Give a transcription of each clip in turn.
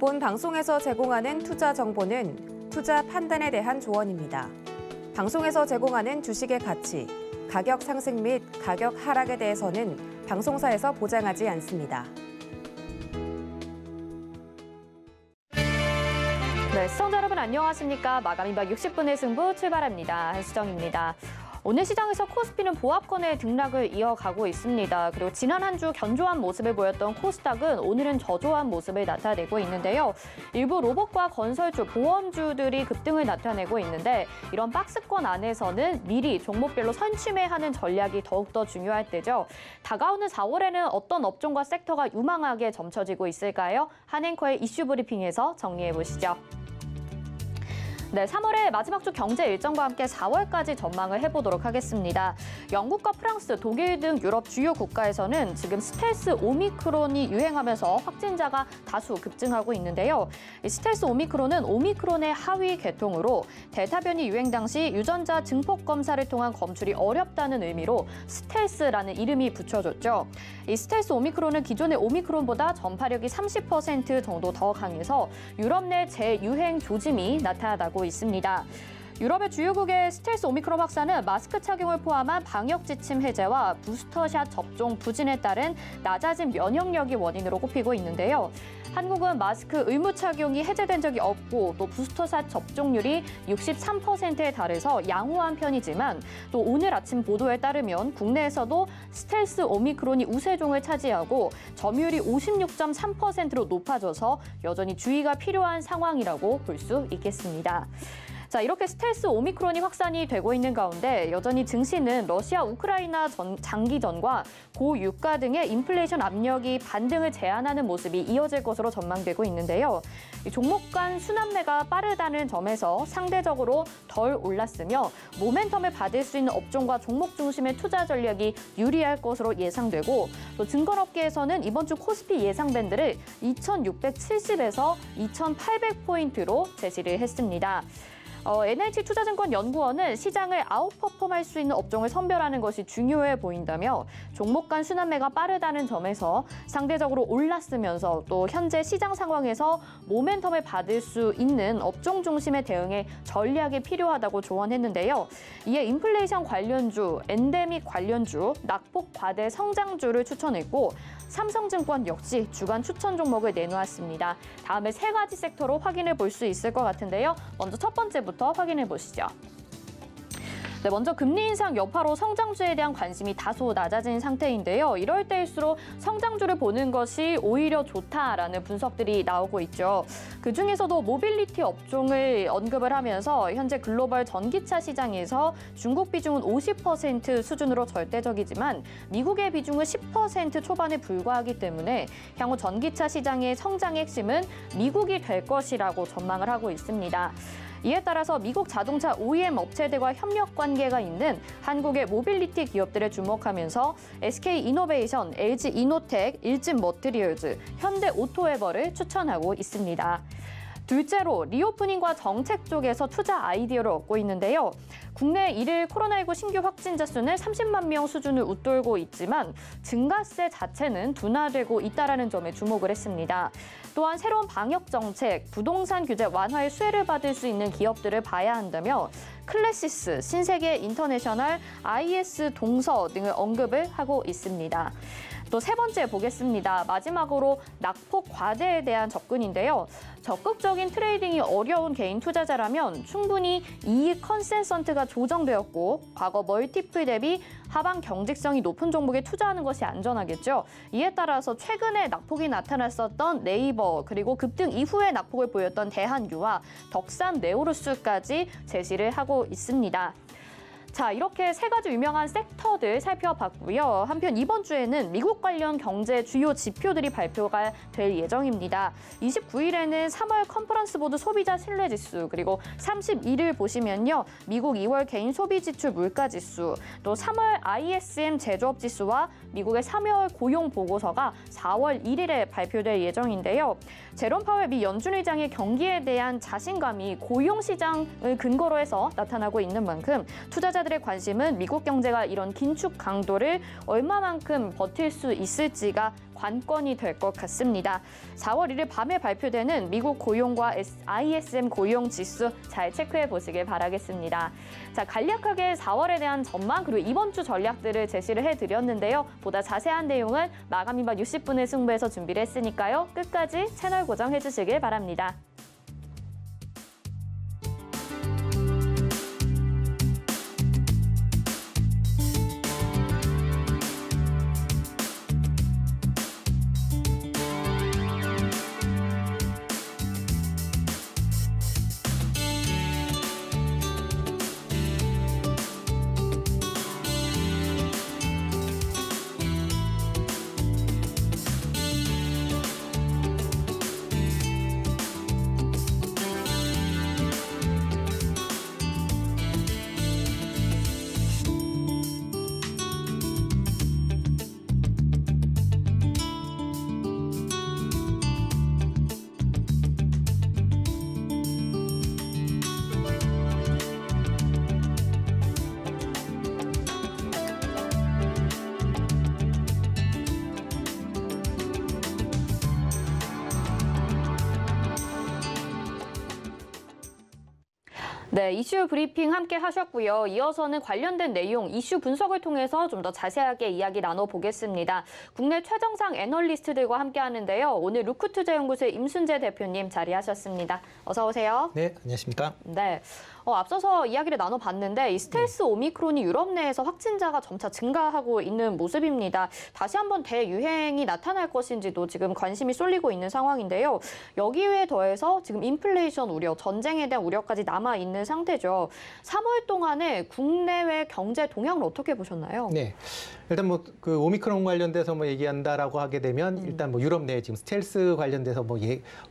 본 방송에서 제공하는 투자 정보는 투자 판단에 대한 조언입니다. 방송에서 제공하는 주식의 가치, 가격 상승 및 가격 하락에 대해서는 방송사에서 보장하지 않습니다. 네, 시청자 여러분 안녕하십니까? 마감 2박 60분의 승부 출발합니다. 한수정입니다. 오늘 시장에서 코스피는 보합권의 등락을 이어가고 있습니다. 그리고 지난 한 주 견조한 모습을 보였던 코스닥은 오늘은 저조한 모습을 나타내고 있는데요. 일부 로봇과 건설주, 보험주들이 급등을 나타내고 있는데 이런 박스권 안에서는 미리 종목별로 선취매하는 전략이 더욱더 중요할 때죠. 다가오는 4월에는 어떤 업종과 섹터가 유망하게 점쳐지고 있을까요? 한앵커의 이슈 브리핑에서 정리해보시죠. 네, 3월의 마지막 주 경제 일정과 함께 4월까지 전망을 해보도록 하겠습니다. 영국과 프랑스, 독일 등 유럽 주요 국가에서는 지금 스텔스 오미크론이 유행하면서 확진자가 다수 급증하고 있는데요. 이 스텔스 오미크론은 오미크론의 하위 계통으로 델타 변이 유행 당시 유전자 증폭 검사를 통한 검출이 어렵다는 의미로 스텔스라는 이름이 붙여졌죠. 이 스텔스 오미크론은 기존의 오미크론보다 전파력이 30% 정도 더 강해서 유럽 내 재유행 조짐이 나타나고 있습니다. 유럽의 주요국의 스텔스 오미크론 확산은 마스크 착용을 포함한 방역 지침 해제와 부스터샷 접종 부진에 따른 낮아진 면역력이 원인으로 꼽히고 있는데요. 한국은 마스크 의무 착용이 해제된 적이 없고 또 부스터샷 접종률이 63%에 달해서 양호한 편이지만 또 오늘 아침 보도에 따르면 국내에서도 스텔스 오미크론이 우세종을 차지하고 점유율이 56.3%로 높아져서 여전히 주의가 필요한 상황이라고 볼 수 있겠습니다. 자, 이렇게 스텔스 오미크론이 확산이 되고 있는 가운데 여전히 증시는 러시아 우크라이나 장기전과 고유가 등의 인플레이션 압력이 반등을 제한하는 모습이 이어질 것으로 전망되고 있는데요. 종목 간 순환매가 빠르다는 점에서 상대적으로 덜 올랐으며 모멘텀을 받을 수 있는 업종과 종목 중심의 투자 전략이 유리할 것으로 예상되고 또 증권업계에서는 이번 주 코스피 예상 밴드를 2,670에서 2,800포인트로 제시를 했습니다. NH투자증권 연구원은 시장을 아웃퍼폼할 수 있는 업종을 선별하는 것이 중요해 보인다며 종목 간 순환매가 빠르다는 점에서 상대적으로 올랐으면서 또 현재 시장 상황에서 모멘텀을 받을 수 있는 업종 중심의 대응에 전략이 필요하다고 조언했는데요. 이에 인플레이션 관련주, 엔데믹 관련주, 낙폭 과대 성장주를 추천했고 삼성증권 역시 주간 추천 종목을 내놓았습니다. 다음에 세 가지 섹터로 확인해 볼 수 있을 것 같은데요. 먼저 첫 번째부터 확인해 보시죠. 네, 먼저 금리 인상 여파로 성장주에 대한 관심이 다소 낮아진 상태인데요. 이럴 때일수록 성장주를 보는 것이 오히려 좋다라는 분석들이 나오고 있죠. 그중에서도 모빌리티 업종을 언급을 하면서 현재 글로벌 전기차 시장에서 중국 비중은 50% 수준으로 절대적이지만 미국의 비중은 10% 초반에 불과하기 때문에 향후 전기차 시장의 성장의 핵심은 미국이 될 것이라고 전망을 하고 있습니다. 이에 따라서 미국 자동차 OEM 업체들과 협력 관계가 있는 한국의 모빌리티 기업들에 주목하면서 SK이노베이션, LG이노텍, 일진머티리얼즈, 현대오토에버를 추천하고 있습니다. 둘째로 리오프닝과 정책 쪽에서 투자 아이디어를 얻고 있는데요. 국내 1일 코로나19 신규 확진자 수는 30만 명 수준을 웃돌고 있지만 증가세 자체는 둔화되고 있다는 점에 주목을 했습니다. 또한 새로운 방역 정책, 부동산 규제 완화의 수혜를 받을 수 있는 기업들을 봐야 한다며 클래시스, 신세계 인터내셔널, IS 동서 등을 언급을 하고 있습니다. 또 세 번째 보겠습니다. 마지막으로 낙폭 과대에 대한 접근인데요. 적극적인 트레이딩이 어려운 개인 투자자라면 충분히 이익 컨센서트가 조정되었고 과거 멀티플 대비 하방 경직성이 높은 종목에 투자하는 것이 안전하겠죠. 이에 따라서 최근에 낙폭이 나타났었던 네이버 그리고 급등 이후에 낙폭을 보였던 대한유와 덕산 네오루스까지 제시를 하고 있습니다. 자, 이렇게 세 가지 유명한 섹터들 살펴봤고요. 한편 이번 주에는 미국 관련 경제 주요 지표들이 발표가 될 예정입니다. 29일에는 3월 컨퍼런스 보드 소비자 신뢰지수, 그리고 31일 보시면요. 미국 2월 개인 소비 지출 물가 지수, 또 3월 ISM 제조업 지수와 미국의 3월 고용 보고서가 4월 1일에 발표될 예정인데요. 제롬 파웰 미 연준 의장의 경기에 대한 자신감이 고용 시장을 근거로 해서 나타나고 있는 만큼 투자자들의 투자자들의 관심은 미국 경제가 이런 긴축 강도를 얼마만큼 버틸 수 있을지가 관건이 될 것 같습니다. 4월 1일 밤에 발표되는 미국 고용과 ISM 고용 지수 잘 체크해 보시길 바라겠습니다. 자, 간략하게 4월에 대한 전망 그리고 이번 주 전략들을 제시를 해드렸는데요. 보다 자세한 내용은 마감 임박 60분의 승부에서 준비를 했으니까요. 끝까지 채널 고정해 주시길 바랍니다. 네, 이슈 브리핑 함께 하셨고요. 이어서는 관련된 내용, 이슈 분석을 통해서 좀 더 자세하게 이야기 나눠보겠습니다. 국내 최정상 애널리스트들과 함께 하는데요. 오늘 루크투자연구소의 임순재 대표님 자리하셨습니다. 어서 오세요. 네, 안녕하십니까? 네. 앞서서 이야기를 나눠봤는데 이 스텔스 오미크론이 유럽 내에서 확진자가 점차 증가하고 있는 모습입니다. 다시 한번 대유행이 나타날 것인지도 지금 관심이 쏠리고 있는 상황인데요. 여기에 더해서 지금 인플레이션 우려, 전쟁에 대한 우려까지 남아있는 상태죠. 3월 동안에 국내외 경제 동향을 어떻게 보셨나요? 네. 일단 뭐 그 오미크론 관련돼서 뭐 얘기한다라고 하게 되면 일단 뭐 유럽 내에 지금 스텔스 관련돼서 뭐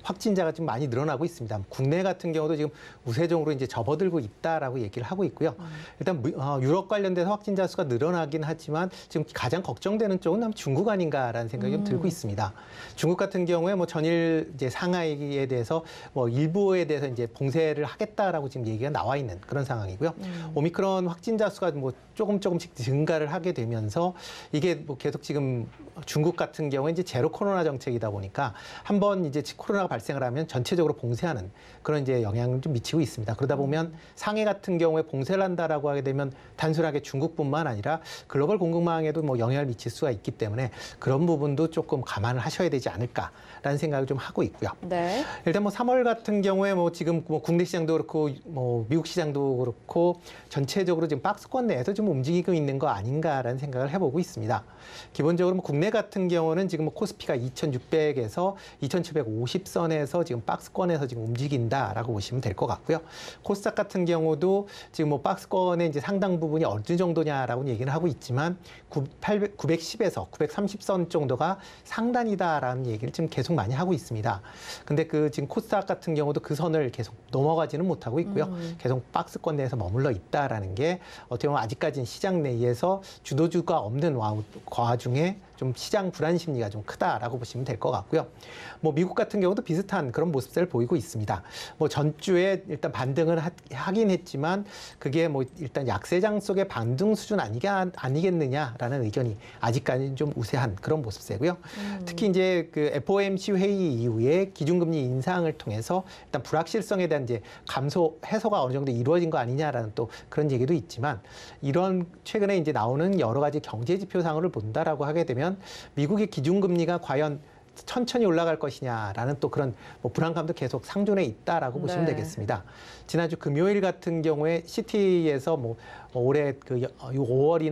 확진자가 좀 많이 늘어나고 있습니다. 국내 같은 경우도 지금 우세종으로 이제 접어들고 있다라고 얘기를 하고 있고요. 일단 유럽 관련돼서 확진자 수가 늘어나긴 하지만 지금 가장 걱정되는 쪽은 중국 아닌가라는 생각이 좀 들고 있습니다. 중국 같은 경우에 뭐 전일 이제 상하이에 대해서 뭐 일부에 대해서 이제 봉쇄를 하겠다라고 지금 얘기가 나와 있는 그런 상황이고요. 오미크론 확진자 수가 뭐 조금씩 증가를 하게 되면서 이게 뭐 계속 지금 중국 같은 경우에 이제 제로 코로나 정책이다 보니까 한번 이제 코로나가 발생을 하면 전체적으로 봉쇄하는 그런 이제 영향을 좀 미치고 있습니다. 그러다 보면 상해 같은 경우에 봉쇄를 한다라고 하게 되면 단순하게 중국뿐만 아니라 글로벌 공급망에도 뭐 영향을 미칠 수가 있기 때문에 그런 부분도 조금 감안을 하셔야 되지 않을까라는 생각을 좀 하고 있고요. 네. 일단 뭐 3월 같은 경우에 뭐 지금 뭐 국내 시장도 그렇고 뭐 미국 시장도 그렇고 전체적으로 지금 박스권 내에서 좀 움직이고 있는 거 아닌가라는 생각을 해보고 있습니다. 기본적으로 뭐 국내 같은 경우는 지금 뭐 코스피가 2,600에서 2,750선에서 지금 박스권에서 지금 움직인다라고 보시면 될 것 같고요. 코스닥 같은 경우도 지금 뭐 박스권의 이제 상당 부분이 어느 정도냐라고 얘기를 하고 있지만 910에서 930선 정도가 상단이다라는 얘기를 지금 계속 많이 하고 있습니다. 근데 그 지금 코스닥 같은 경우도 그 선을 계속 넘어가지는 못하고 있고요. 계속 박스권 내에서 머물러 있다라는 게 어떻게 보면 아직까지는 시장 내에서 주도주가 없는 와중에 좀 시장 불안 심리가 좀 크다라고 보시면 될 것 같고요. 뭐 미국 같은 경우도 비슷한 그런 모습들을 보이고 있습니다. 뭐 전주에 일단 반등을 하긴 했지만 그게 뭐 일단 약세장 속의 반등 수준 아니겠느냐라는 의견이 아직까지는 좀 우세한 그런 모습세고요. 특히 이제 그 FOMC 회의 이후에 기준금리 인상을 통해서 일단 불확실성에 대한 이제 해소가 어느 정도 이루어진 거 아니냐라는 또 그런 얘기도 있지만 이런 최근에 이제 나오는 여러 가지 경제 지표상으로 본다라고 하게 되면 미국의 기준금리가 과연 천천히 올라갈 것이냐라는 또 그런 뭐 불안감도 계속 상존해 있다라고 보시면 되겠습니다. 지난주 금요일 같은 경우에 시티에서 뭐 올해 그 5월,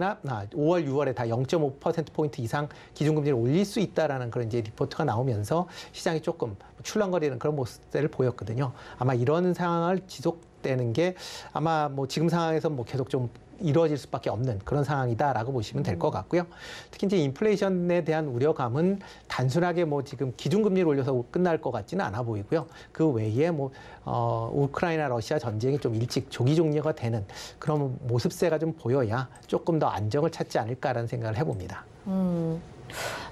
6월에 다 0.5%포인트 이상 기준금리를 올릴 수 있다라는 그런 이제 리포트가 나오면서 시장이 조금 출렁거리는 그런 모습들을 보였거든요. 아마 이런 상황을 지속되는 게 아마 뭐 지금 상황에서 뭐 계속 좀 이루어질 수밖에 없는 그런 상황이다라고 보시면 될 것 같고요. 특히 이제 인플레이션에 대한 우려감은 단순하게 뭐 지금 기준금리를 올려서 끝날 것 같지는 않아 보이고요. 그 외에 뭐 우크라이나 러시아 전쟁이 좀 일찍 조기 종료가 되는 그런 모습세가 좀 보여야 조금 더 안정을 찾지 않을까라는 생각을 해봅니다.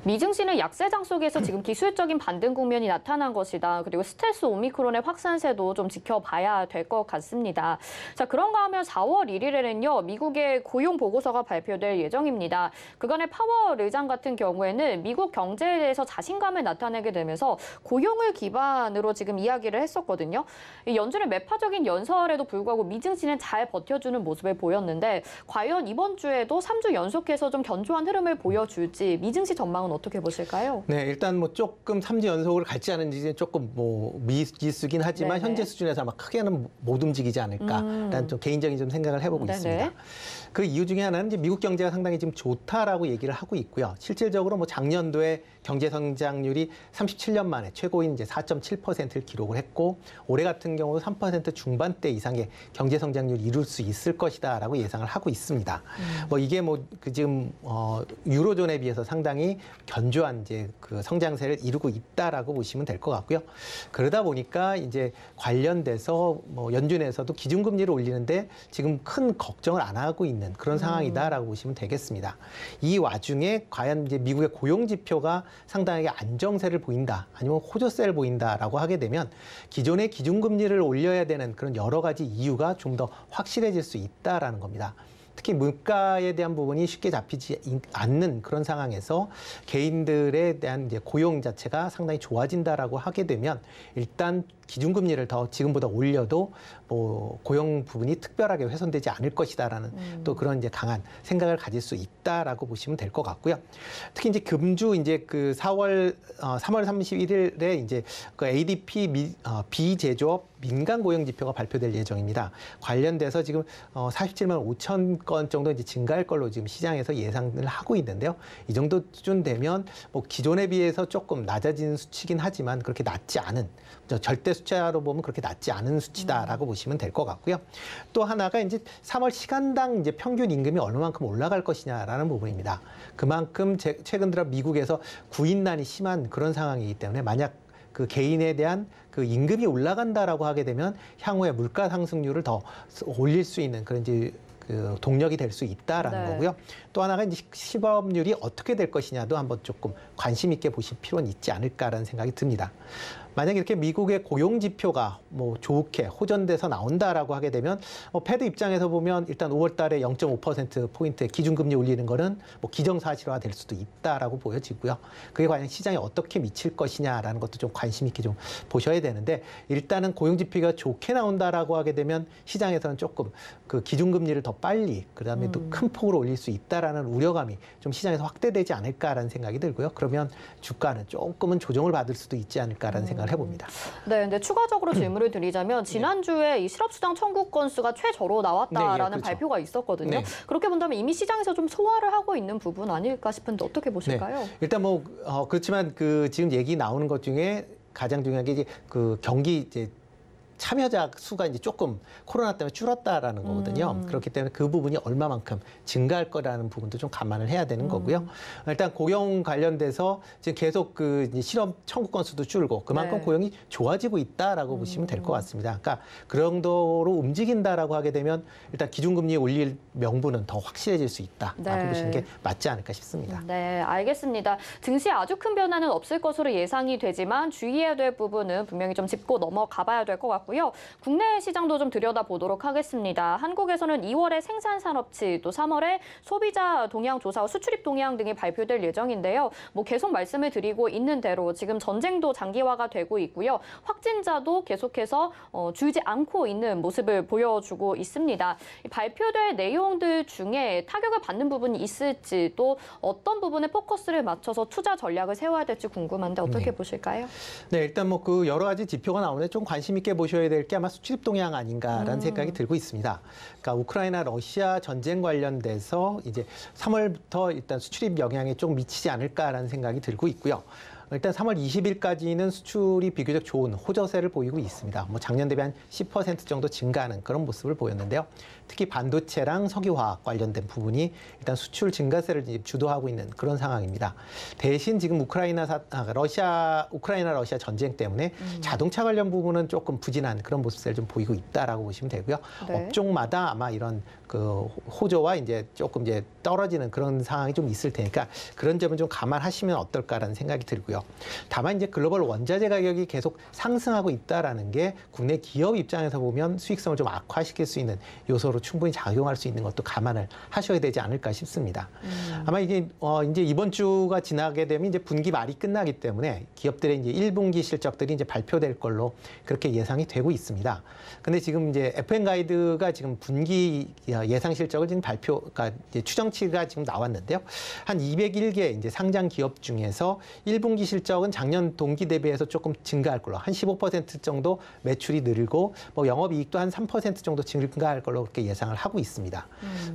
미증시는 약세장 속에서 지금 기술적인 반등 국면이 나타난 것이다. 그리고 스텔스 오미크론의 확산세도 좀 지켜봐야 될 것 같습니다. 자, 그런가 하면 4월 1일에는요, 미국의 고용 보고서가 발표될 예정입니다. 그간의 파월 의장 같은 경우에는 미국 경제에 대해서 자신감을 나타내게 되면서 고용을 기반으로 지금 이야기를 했었거든요. 이 연준의 매파적인 연설에도 불구하고 미증시는 잘 버텨주는 모습을 보였는데 과연 이번 주에도 3주 연속해서 좀 견조한 흐름을 보여줄지 미증시 전망은 어떻게 보실까요? 네, 일단 뭐 조금 3주 연속으로 갈지 않은지 조금 뭐 미지수긴 하지만 네네. 현재 수준에서 아마 크게는 못 움직이지 않을까라는 좀 개인적인 좀 생각을 해보고 네네. 있습니다. 그 이유 중에 하나는 이제 미국 경제가 상당히 지금 좋다라고 얘기를 하고 있고요. 실질적으로 뭐 작년도에 경제 성장률이 37년 만에 최고인 이제 4.7%를 기록을 했고 올해 같은 경우 3% 중반대 이상의 경제 성장률을 이룰 수 있을 것이다라고 예상을 하고 있습니다. 뭐 이게 뭐 그 지금 유로존에 비해서 상당히 견조한 이제 그 성장세를 이루고 있다라고 보시면 될 것 같고요. 그러다 보니까 이제 관련돼서 뭐 연준에서도 기준금리를 올리는데 지금 큰 걱정을 안 하고 있는 그런 상황이다라고 보시면 되겠습니다. 이 와중에 과연 이제 미국의 고용 지표가 상당하게 안정세를 보인다, 아니면 호조세를 보인다라고 하게 되면 기존의 기준금리를 올려야 되는 그런 여러 가지 이유가 좀 더 확실해질 수 있다라는 겁니다. 특히 물가에 대한 부분이 쉽게 잡히지 않는 그런 상황에서 개인들에 대한 이제 고용 자체가 상당히 좋아진다라고 하게 되면 일단 기준금리를 더 지금보다 올려도 뭐 고용 부분이 특별하게 훼손되지 않을 것이다라는 또 그런 이제 강한 생각을 가질 수 있다라고 보시면 될 것 같고요. 특히 이제 금주 이제 그 3월 31일에 이제 그 ADP 비제조업 민간 고용 지표가 발표될 예정입니다. 관련돼서 지금 47만 5천 건 정도 이제 증가할 걸로 지금 시장에서 예상을 하고 있는데요. 이 정도 수준 되면 뭐 기존에 비해서 조금 낮아진 수치긴 하지만 그렇게 낮지 않은 절대 숫자로 보면 그렇게 낮지 않은 수치다라고 보시면 될 것 같고요. 또 하나가 이제 3월 시간당 이제 평균 임금이 얼마만큼 올라갈 것이냐라는 부분입니다. 그만큼 최근 들어 미국에서 구인난이 심한 그런 상황이기 때문에 만약 그 개인에 대한 그 임금이 올라간다라고 하게 되면 향후에 물가 상승률을 더 올릴 수 있는 그런 이제 그 동력이 될 수 있다라는 거고요. 또 하나가 이제 실업률이 어떻게 될 것이냐도 한번 조금 관심 있게 보실 필요는 있지 않을까라는 생각이 듭니다. 만약 이렇게 미국의 고용 지표가 뭐 좋게 호전돼서 나온다라고 하게 되면 패드 입장에서 보면 일단 5월 달에 0.5%포인트의 기준금리 올리는 거는 뭐 기정사실화 될 수도 있다라고 보여지고요. 그게 과연 시장에 어떻게 미칠 것이냐라는 것도 좀 관심 있게 좀 보셔야 되는데 일단은 고용 지표가 좋게 나온다라고 하게 되면 시장에서는 조금 그 기준금리를 더 빨리 그다음에 또 큰 폭으로 올릴 수 있다라는 우려감이 좀 시장에서 확대되지 않을까라는 생각이 들고요. 그러면 주가는 조금은 조정을 받을 수도 있지 않을까라는 생각을 해봅니다. 네, 근데 추가적으로 질문을 드리자면 지난주에 이 실업수당 청구 건수가 최저로 나왔다라는 그렇죠. 발표가 있었거든요. 네. 그렇게 본다면 이미 시장에서 좀 소화를 하고 있는 부분 아닐까 싶은데 어떻게 보실까요? 네. 일단 뭐 그렇지만 그 지금 얘기 나오는 것 중에 가장 중요한 게 이제 그 경기 이제 참여자 수가 이제 조금 코로나 때문에 줄었다라는 거거든요. 그렇기 때문에 그 부분이 얼마만큼 증가할 거라는 부분도 좀 감안을 해야 되는 거고요. 일단 고용 관련돼서 지금 계속 그 실업 청구 건수도 줄고 그만큼 네. 고용이 좋아지고 있다라고 보시면 될 것 같습니다. 그러니까 그 정도로 움직인다라고 하게 되면 일단 기준금리 올릴 명분은 더 확실해질 수 있다라고 네. 보시는 게 맞지 않을까 싶습니다. 네, 알겠습니다. 증시에 아주 큰 변화는 없을 것으로 예상이 되지만 주의해야 될 부분은 분명히 좀 짚고 넘어가 봐야 될 것 같고요. 국내 시장도 좀 들여다보도록 하겠습니다. 한국에서는 2월에 생산산업치, 또 3월에 소비자 동향 조사와 수출입 동향 등이 발표될 예정인데요. 뭐 계속 말씀을 드리고 있는 대로 지금 전쟁도 장기화가 되고 있고요. 확진자도 계속해서 줄지 않고 있는 모습을 보여주고 있습니다. 발표될 내용들 중에 타격을 받는 부분이 있을지 또 어떤 부분에 포커스를 맞춰서 투자 전략을 세워야 될지 궁금한데 어떻게 보실까요? 네, 일단 뭐 그 여러 가지 지표가 나오는데 좀 관심 있게 보셔야 될 게 아마 수출입 동향 아닌가라는 생각이 들고 있습니다. 그러니까 우크라이나 러시아 전쟁 관련돼서 이제 3월부터 일단 수출입 영향에 좀 미치지 않을까라는 생각이 들고 있고요. 일단 3월 20일까지는 수출이 비교적 좋은 호조세를 보이고 있습니다. 뭐 작년 대비 한 10% 정도 증가하는 그런 모습을 보였는데요. 특히 반도체랑 석유화학 관련된 부분이 일단 수출 증가세를 주도하고 있는 그런 상황입니다. 대신 지금 우크라이나 러시아 전쟁 때문에 자동차 관련 부분은 조금 부진한 그런 모습을 좀 보이고 있다라고 보시면 되고요. 네. 업종마다 아마 이런 그 호조와 이제 조금 이제 떨어지는 그런 상황이 좀 있을 테니까 그런 점은 좀 감안하시면 어떨까라는 생각이 들고요. 다만 이제 글로벌 원자재 가격이 계속 상승하고 있다라는 게 국내 기업 입장에서 보면 수익성을 좀 악화시킬 수 있는 요소로 충분히 작용할 수 있는 것도 감안을 하셔야 되지 않을까 싶습니다. 아마 이게 이제 이번 주가 지나게 되면 이제 분기 말이 끝나기 때문에 기업들의 이제 1분기 실적들이 이제 발표될 걸로 그렇게 예상이 되고 있습니다. 근데 지금 이제 FM 가이드가 지금 분기 예상 실적을 지금 그러니까 이제 추정치가 지금 나왔는데요. 한 201개 이제 상장 기업 중에서 1분기 실적은 작년 동기 대비해서 조금 증가할 걸로 한 15% 정도 매출이 늘고 뭐 영업이익도 한 3% 정도 증가할 걸로 그렇게 예상을 하고 있습니다.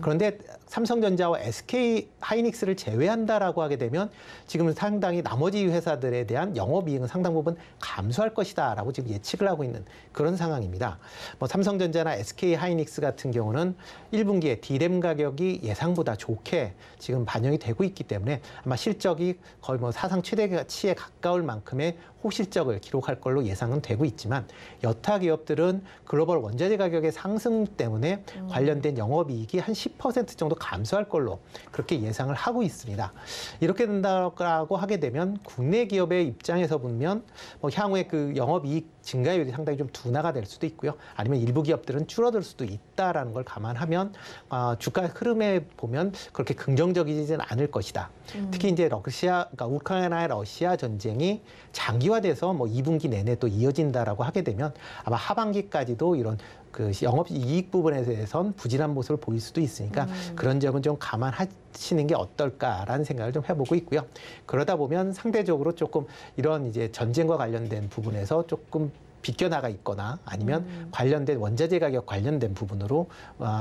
그런데 삼성전자와 SK 하이닉스를 제외한다라고 하게 되면 지금 상당히 나머지 회사들에 대한 영업이익은 상당 부분 감소할 것이다라고 지금 예측을 하고 있는 그런 상황입니다. 뭐 삼성전자나 SK 하이닉스 같은 경우는 1분기에 D램 가격이 예상보다 좋게 지금 반영이 되고 있기 때문에 아마 실적이 거의 뭐 사상 최대치에 가까울 만큼의 호실적을 기록할 걸로 예상은 되고 있지만 여타 기업들은 글로벌 원자재 가격의 상승 때문에 관련된 영업이익이 한 10% 정도 감소할 걸로 그렇게 예상을 하고 있습니다. 이렇게 된다고 하게 되면 국내 기업의 입장에서 보면 뭐 향후에 그 영업이익 증가율이 상당히 좀 둔화가 될 수도 있고요. 아니면 일부 기업들은 줄어들 수도 있다라는 걸 감안하면 주가 흐름에 보면 그렇게 긍정적이지는 않을 것이다. 특히 이제 그러니까 우크라이나의 러시아 전쟁이 장기화돼서 뭐 2분기 내내 또 이어진다라고 하게 되면 아마 하반기까지도 이런 그 영업이익 부분에 대해서는 부진한 모습을 보일 수도 있으니까 그런 점은 좀 감안하시는 게 어떨까라는 생각을 좀 해보고 있고요. 그러다 보면 상대적으로 조금 이런 이제 전쟁과 관련된 부분에서 조금 비껴나가 있거나 아니면 관련된 원자재 가격 관련된 부분으로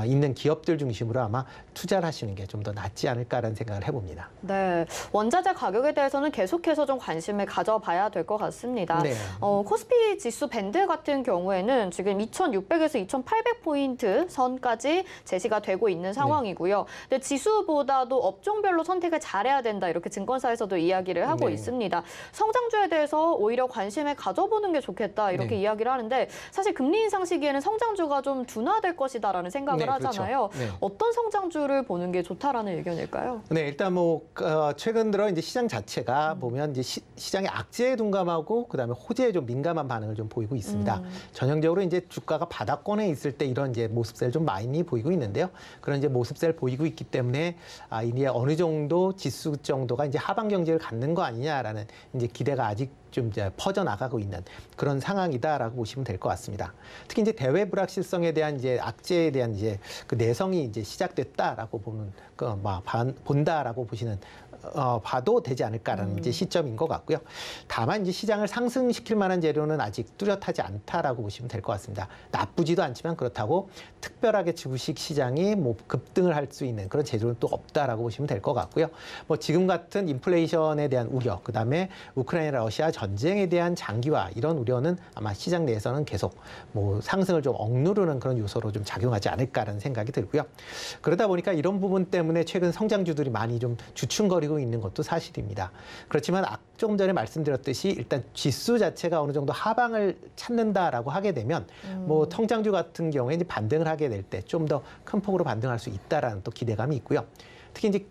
있는 기업들 중심으로 아마 투자를 하시는 게 좀 더 낫지 않을까라는 생각을 해봅니다. 네, 원자재 가격에 대해서는 계속해서 좀 관심을 가져봐야 될 것 같습니다. 네. 코스피 지수 밴드 같은 경우에는 지금 2,600에서 2,800포인트 선까지 제시가 되고 있는 상황이고요. 근데 지수보다도 업종별로 선택을 잘해야 된다 이렇게 증권사에서도 이야기를 하고 네. 있습니다. 성장주에 대해서 오히려 관심을 가져보는 게 좋겠다 이렇게 이야기를 하는데 사실 금리 인상 시기에는 성장주가 좀 둔화될 것이다라는 생각을 하잖아요. 그렇죠. 네. 어떤 성장주를 보는 게 좋다라는 의견일까요? 네, 일단 뭐 최근 들어 이제 시장 자체가 보면 이제 시장의 악재에 둔감하고 그다음에 호재에 좀 민감한 반응을 좀 보이고 있습니다. 전형적으로 이제 주가가 바닥권에 있을 때 이런 이제 모습세를 좀 많이 보이고 있는데요. 그런 이제 모습세를 보이고 있기 때문에 이제 어느 정도 지수 정도가 이제 하방 경제를 갖는 거 아니냐라는 이제 기대가 아직 좀 이제 퍼져나가고 있는 그런 상황이다라고 보시면 될 것 같습니다. 특히 이제 대외 불확실성에 대한 이제 악재에 대한 이제 그 내성이 이제 시작됐다라고 보면 본다라고 보시는 봐도 되지 않을까라는 이제 시점인 것 같고요. 다만 이제 시장을 상승시킬 만한 재료는 아직 뚜렷하지 않다라고 보시면 될 것 같습니다. 나쁘지도 않지만 그렇다고 특별하게 주식 시장이 뭐 급등을 할 수 있는 그런 재료는 또 없다라고 보시면 될 것 같고요. 뭐 지금 같은 인플레이션에 대한 우려, 그다음에 우크라이나 러시아 전쟁에 대한 장기화 이런 우려는 아마 시장 내에서는 계속 뭐 상승을 좀 억누르는 그런 요소로 좀 작용하지 않을까라는 생각이 들고요. 그러다 보니까 이런 부분 때문에 최근 성장주들이 많이 좀 주춤거리고 있는 것도 사실입니다. 그렇지만 조금 전에 말씀드렸듯이 일단 지수 자체가 어느 정도 하방을 찾는다라고 하게 되면 뭐 성장주 같은 경우에 이제 반등을 하게 될 때 좀 더 큰 폭으로 반등할 수 있다라는 또 기대감이 있고요. 특히 이제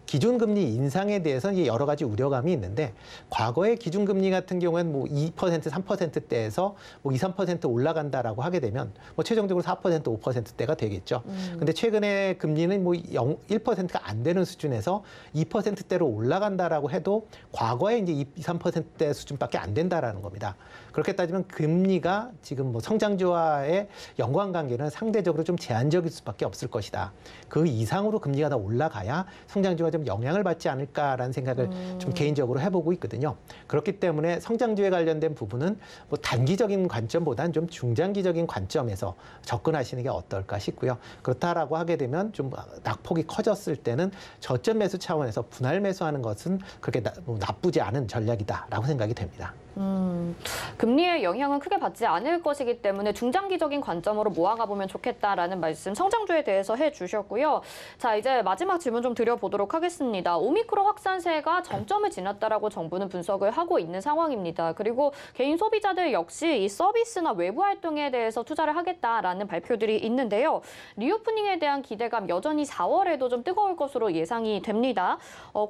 기준금리 인상에 대해서는 이제 여러 가지 우려감이 있는데 과거의 기준금리 같은 경우에는 뭐 2%, 3%대에서 뭐 2, 3% 올라간다라고 하게 되면 뭐 최종적으로 4%, 5%대가 되겠죠. 근데 최근에 금리는 뭐 1%가 안 되는 수준에서 2%대로 올라간다라고 해도 과거에 이제 2, 3%대 수준밖에 안 된다라는 겁니다. 그렇게 따지면 금리가 지금 뭐 성장주와의 연관관계는 상대적으로 좀 제한적일 수밖에 없을 것이다. 그 이상으로 금리가 더 올라가 올라가야 성장주가 좀 영향을 받지 않을까라는 생각을 좀 개인적으로 해보고 있거든요. 그렇기 때문에 성장주에 관련된 부분은 뭐 단기적인 관점보다는 좀 중장기적인 관점에서 접근하시는 게 어떨까 싶고요. 그렇다라고 하게 되면 좀 낙폭이 커졌을 때는 저점 매수 차원에서 분할 매수하는 것은 그렇게 뭐 나쁘지 않은 전략이다라고 생각이 됩니다. 금리의 영향은 크게 받지 않을 것이기 때문에 중장기적인 관점으로 모아가 보면 좋겠다라는 말씀 성장주에 대해서 해주셨고요. 자, 이제 마지막 질문 좀 드려보도록 하겠습니다. 오미크론 확산세가 정점을 지났다라고 정부는 분석을 하고 있는 상황입니다. 그리고 개인 소비자들 역시 이 서비스나 외부 활동에 대해서 투자를 하겠다라는 발표들이 있는데요. 리오프닝에 대한 기대감 여전히 4월에도 좀 뜨거울 것으로 예상이 됩니다.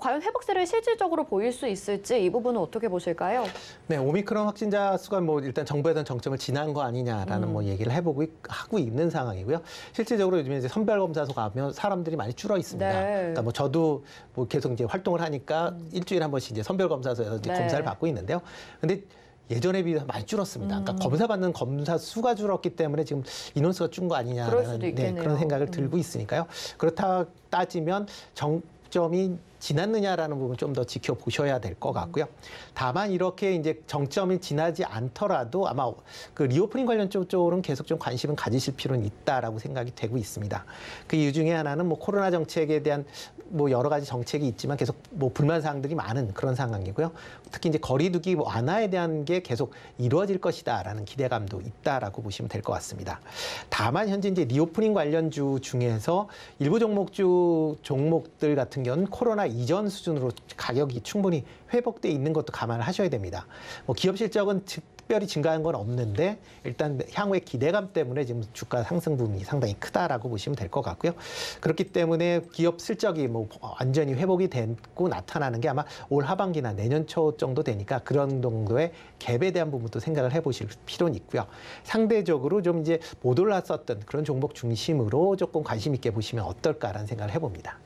과연 회복세를 실질적으로 보일 수 있을지 이 부분은 어떻게 보실까요? 네, 오미크론 확진자 수가 뭐 일단 정부에서는 정점을 지난 거 아니냐라는 뭐 얘기를 하고 있는 상황이고요. 실질적으로 요즘에 이제 선별검사소 가면 사람들이 많이 줄어 있습니다. 네. 그러니까 뭐 저도 뭐 계속 이제 활동을 하니까 일주일에 한 번씩 이제 선별검사소에서 이제 네. 검사를 받고 있는데요. 근데 예전에 비해서 많이 줄었습니다. 그러니까 검사 받는 검사 수가 줄었기 때문에 지금 인원수가 준 거 아니냐라는 그런 생각을 들고 있으니까요. 그렇다 따지면 정점이 지났느냐라는 부분 좀 더 지켜보셔야 될 것 같고요. 다만 이렇게 이제 정점이 지나지 않더라도 아마 그 리오프닝 관련 쪽으로는 계속 좀 관심은 가지실 필요는 있다라고 생각이 되고 있습니다. 그 이유 중에 하나는 뭐 코로나 정책에 대한 뭐 여러 가지 정책이 있지만 계속 뭐 불만 사항들이 많은 그런 상황이고요. 특히 이제 거리두기 완화에 대한 게 계속 이루어질 것이다라는 기대감도 있다라고 보시면 될 것 같습니다. 다만 현재 이제 리오프닝 관련주 중에서 일부 종목들 같은 경우는 코로나 이전 수준으로 가격이 충분히 회복돼 있는 것도 감안을 하셔야 됩니다. 뭐 기업 실적은 특별히 증가한 건 없는데 일단 향후의 기대감 때문에 지금 주가 상승 부분이 상당히 크다라고 보시면 될 것 같고요. 그렇기 때문에 기업 실적이 뭐 완전히 회복이 되고 나타나는 게 아마 올 하반기나 내년 초 정도 되니까 그런 정도의 갭에 대한 부분도 생각을 해보실 필요는 있고요. 상대적으로 좀 이제 못 올랐었던 그런 종목 중심으로 조금 관심 있게 보시면 어떨까라는 생각을 해봅니다.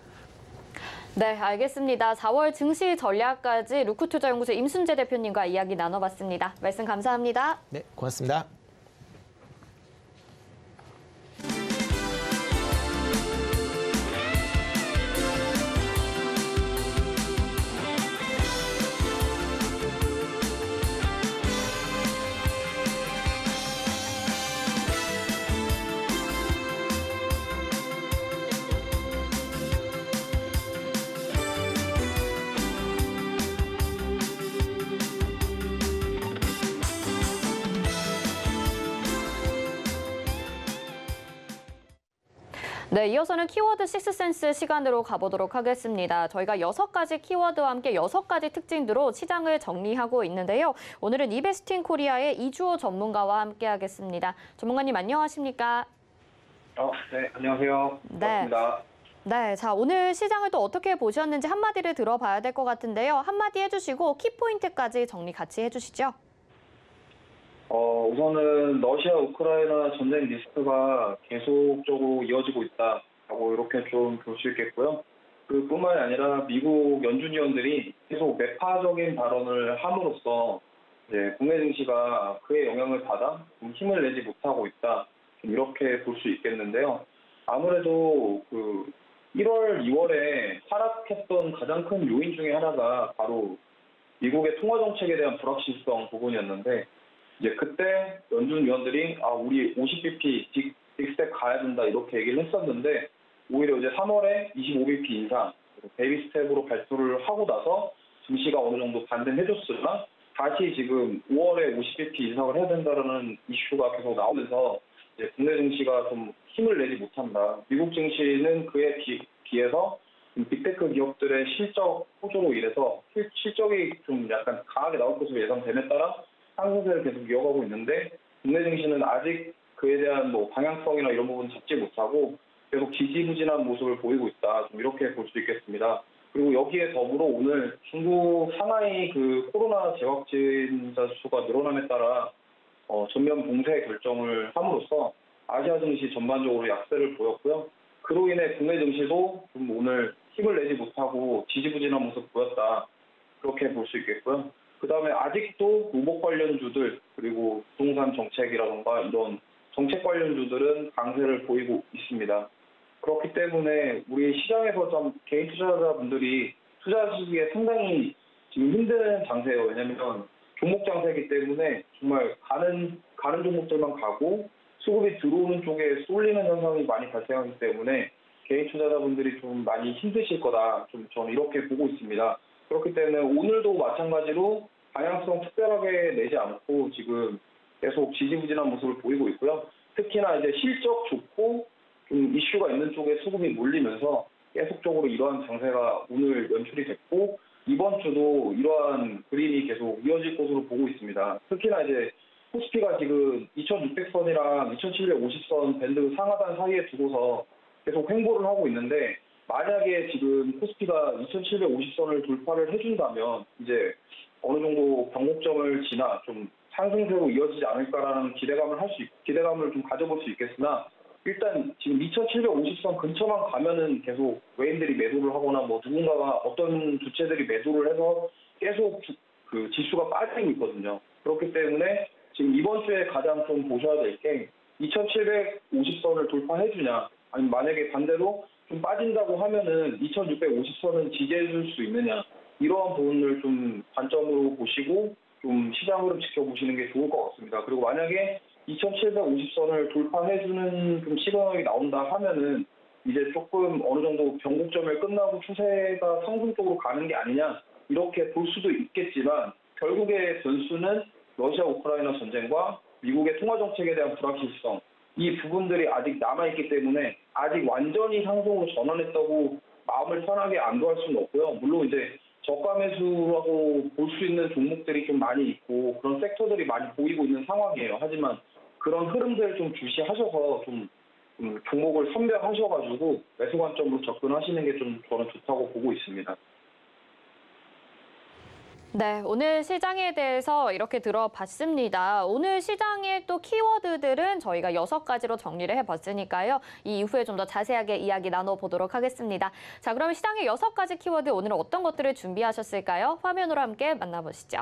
네, 알겠습니다. 4월 증시 전략까지 루크투자연구소 임순재 대표님과 이야기 나눠봤습니다. 말씀 감사합니다. 네, 고맙습니다. 네, 이어서는 키워드 식스센스 시간으로 가보도록 하겠습니다. 저희가 6가지 키워드와 함께 6가지 특징으로 시장을 정리하고 있는데요. 오늘은 이베스팅 코리아의 이주호 전문가와 함께하겠습니다. 전문가님 안녕하십니까? 네, 안녕하세요. 반갑습니다. 네, 자 오늘 시장을 또 어떻게 보셨는지 한마디를 들어봐야 될 것 같은데요. 한마디 해주시고 키포인트까지 정리 같이 해주시죠. 우선은 러시아 우크라이나 전쟁 리스크가 계속적으로 이어지고 있다라고 이렇게 좀 볼 수 있겠고요. 그뿐만이 아니라 미국 연준 위원들이 계속 매파적인 발언을 함으로써 이제 국내 증시가 그의 영향을 받아 좀 힘을 내지 못하고 있다. 이렇게 볼 수 있겠는데요. 아무래도 1월, 2월에 하락했던 가장 큰 요인 중에 하나가 바로 미국의 통화 정책에 대한 불확실성 부분이었는데 이제 그때 연준 위원들이 우리 50bp 빅스텝 가야 된다 이렇게 얘기를 했었는데 오히려 이제 3월에 25bp 인상 베이비 스텝으로 발표를 하고 나서 증시가 어느 정도 반등해줬으나 다시 지금 5월에 50bp 인상을 해야 된다는 이슈가 계속 나오면서 이제 국내 증시가 좀 힘을 내지 못한다. 미국 증시는 그에 비해서 빅테크 기업들의 실적 호조로 인해서 실적이 좀 약간 강하게 나올 것으로 예상됨에 따라 상승세를 계속 이어가고 있는데 국내 증시는 아직 그에 대한 뭐 방향성이나 이런 부분 잡지 못하고 계속 지지부진한 모습을 보이고 있다. 좀 이렇게 볼 수 있겠습니다. 그리고 여기에 더불어 오늘 중국 상하이 코로나 재확진자 수가 늘어남에 따라 전면 봉쇄 결정을 함으로써 아시아 증시 전반적으로 약세를 보였고요. 그로 인해 국내 증시도 좀 오늘 힘을 내지 못하고 지지부진한 모습 보였다. 그렇게 볼 수 있겠고요. 그다음에 아직도 로봇 관련주들 그리고 부동산 정책이라던가 이런 정책 관련주들은 강세를 보이고 있습니다. 그렇기 때문에 우리 시장에서 좀 개인 투자자분들이 투자하시기에 상당히 지금 힘든 장세예요. 왜냐면 종목 장세이기 때문에 정말 가는 종목들만 가고 수급이 들어오는 쪽에 쏠리는 현상이 많이 발생하기 때문에 개인 투자자분들이 좀 많이 힘드실 거다. 좀 저는 이렇게 보고 있습니다. 그렇기 때문에 오늘도 마찬가지로 방향성 특별하게 내지 않고 지금 계속 지지부진한 모습을 보이고 있고요. 특히나 이제 실적 좋고 좀 이슈가 있는 쪽에 수급이 몰리면서 계속적으로 이러한 장세가 오늘 연출이 됐고 이번 주도 이러한 그림이 계속 이어질 것으로 보고 있습니다. 특히나 이제 코스피가 지금 2600선이랑 2750선 밴드 상하단 사이에 두고서 계속 횡보를 하고 있는데 만약에 지금 코스피가 2750선을 돌파를 해준다면 이제 어느 정도 변곡점을 지나 좀 상승세로 이어지지 않을까라는 기대감을 좀 가져볼 수 있겠으나 일단 지금 2750선 근처만 가면은 계속 외인들이 매도를 하거나 뭐 누군가가 어떤 주체들이 매도를 해서 계속 그 지수가 빠지고 있거든요. 그렇기 때문에 지금 이번 주에 가장 좀 보셔야 될 게 2750선을 돌파해주냐 아니면 만약에 반대로 좀 빠진다고 하면은 2650선은 지지해줄 수 있느냐 이러한 부분을 좀 관점으로 보시고 좀 시장 흐름 지켜보시는 게 좋을 것 같습니다. 그리고 만약에 2750선을 돌파해주는 좀 시그널이 나온다 하면은 이제 조금 어느 정도 변곡점을 끝나고 추세가 상승 쪽으로 가는 게 아니냐 이렇게 볼 수도 있겠지만 결국의 변수는 러시아 우크라이나 전쟁과 미국의 통화 정책에 대한 불확실성 이 부분들이 아직 남아있기 때문에 아직 완전히 상승으로 전환했다고 마음을 편하게 안도할 수는 없고요. 물론 이제 저가 매수라고 볼 수 있는 종목들이 좀 많이 있고 그런 섹터들이 많이 보이고 있는 상황이에요. 하지만 그런 흐름들을 좀 주시하셔서 좀 종목을 선별하셔가지고 매수 관점으로 접근하시는 게 좀 저는 좋다고 보고 있습니다. 네, 오늘 시장에 대해서 이렇게 들어봤습니다. 오늘 시장의 또 키워드들은 저희가 6가지로 정리를 해봤으니까요. 이 이후에 좀 더 자세하게 이야기 나눠보도록 하겠습니다. 자, 그럼 시장의 6가지 키워드 오늘은 어떤 것들을 준비하셨을까요? 화면으로 함께 만나보시죠.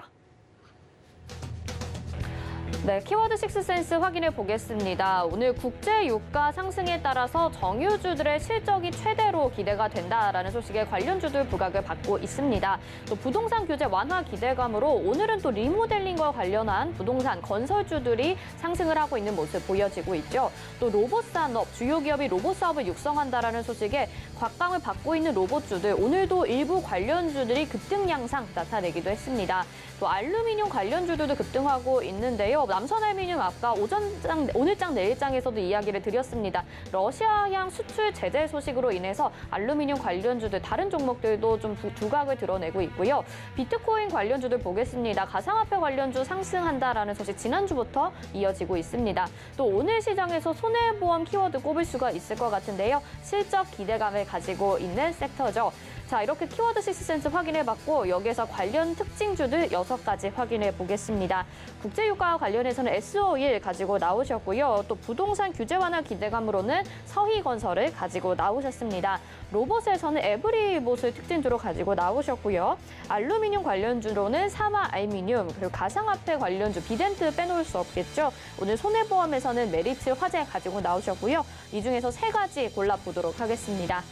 네, 키워드 식스센스 확인해 보겠습니다. 오늘 국제 유가 상승에 따라서 정유주들의 실적이 최대로 기대가 된다라는 소식에 관련주들 부각을 받고 있습니다. 또 부동산 규제 완화 기대감으로 오늘은 또 리모델링과 관련한 부동산 건설주들이 상승을 하고 있는 모습 보여지고 있죠. 또 로봇 산업, 주요 기업이 로봇 사업을 육성한다라는 소식에 곽강을 받고 있는 로봇주들 오늘도 일부 관련주들이 급등 양상 나타내기도 했습니다. 또 알루미늄 관련주들도 급등하고 있는데요. 남선알미늄 아까 오늘장 내일장에서도 이야기를 드렸습니다. 러시아향 수출 제재 소식으로 인해서 알루미늄 관련주들 다른 종목들도 좀 두각을 드러내고 있고요. 비트코인 관련주들 보겠습니다. 가상화폐 관련주 상승한다라는 소식 지난주부터 이어지고 있습니다. 또 오늘 시장에서 손해보험 키워드 꼽을 수가 있을 것 같은데요. 실적 기대감을 가지고 있는 섹터죠. 자, 이렇게 키워드 식스센스 확인해봤고 여기에서 관련 특징주들 6가지 확인해 보겠습니다. 국제유가와 관련해서는 S-오일 가지고 나오셨고요. 또 부동산 규제 완화 기대감으로는 서희건설을 가지고 나오셨습니다. 로봇에서는 에브리봇을 특징주로 가지고 나오셨고요. 알루미늄 관련주로는 사마알미늄, 그리고 가상화폐 관련주 비덴트 빼놓을 수 없겠죠. 오늘 손해보험에서는 메리츠 화재 가지고 나오셨고요. 이 중에서 3가지 골라보도록 하겠습니다.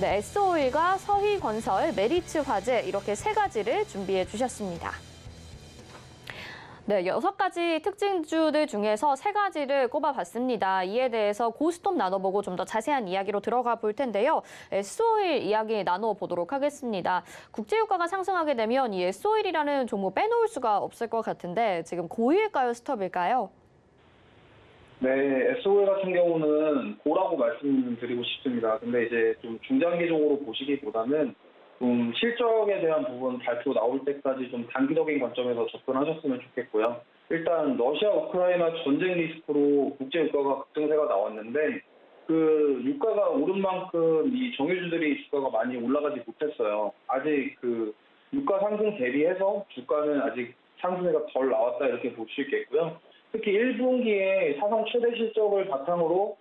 네, S-오일과 서희건설, 메리츠 화재 이렇게 3가지를 준비해 주셨습니다. 네, 6가지 특징주들 중에서 3가지를 꼽아봤습니다. 이에 대해서 고스톱 나눠보고 좀 더 자세한 이야기로 들어가 볼 텐데요. S-오일 이야기 나눠보도록 하겠습니다. 국제유가가 상승하게 되면 이 S-오일이라는 종목 빼놓을 수가 없을 것 같은데 지금 고일까요, 스톱일까요? 네, S-오일 같은 경우는 고라고 말씀드리고 싶습니다. 근데 이제 좀 중장기적으로 보시기보다는 좀 실적에 대한 부분 발표 나올 때까지 좀 단기적인 관점에서 접근하셨으면 좋겠고요. 일단 러시아 우크라이나 전쟁 리스크로 국제 유가가 급등세가 나왔는데 그 유가가 오른 만큼 이 정유주들이 주가가 많이 올라가지 못했어요. 아직 그 유가 상승 대비해서 주가는 아직 상승세가 덜 나왔다 이렇게 볼 수 있겠고요. 특히 1분기에 사상 최대 실적을 바탕으로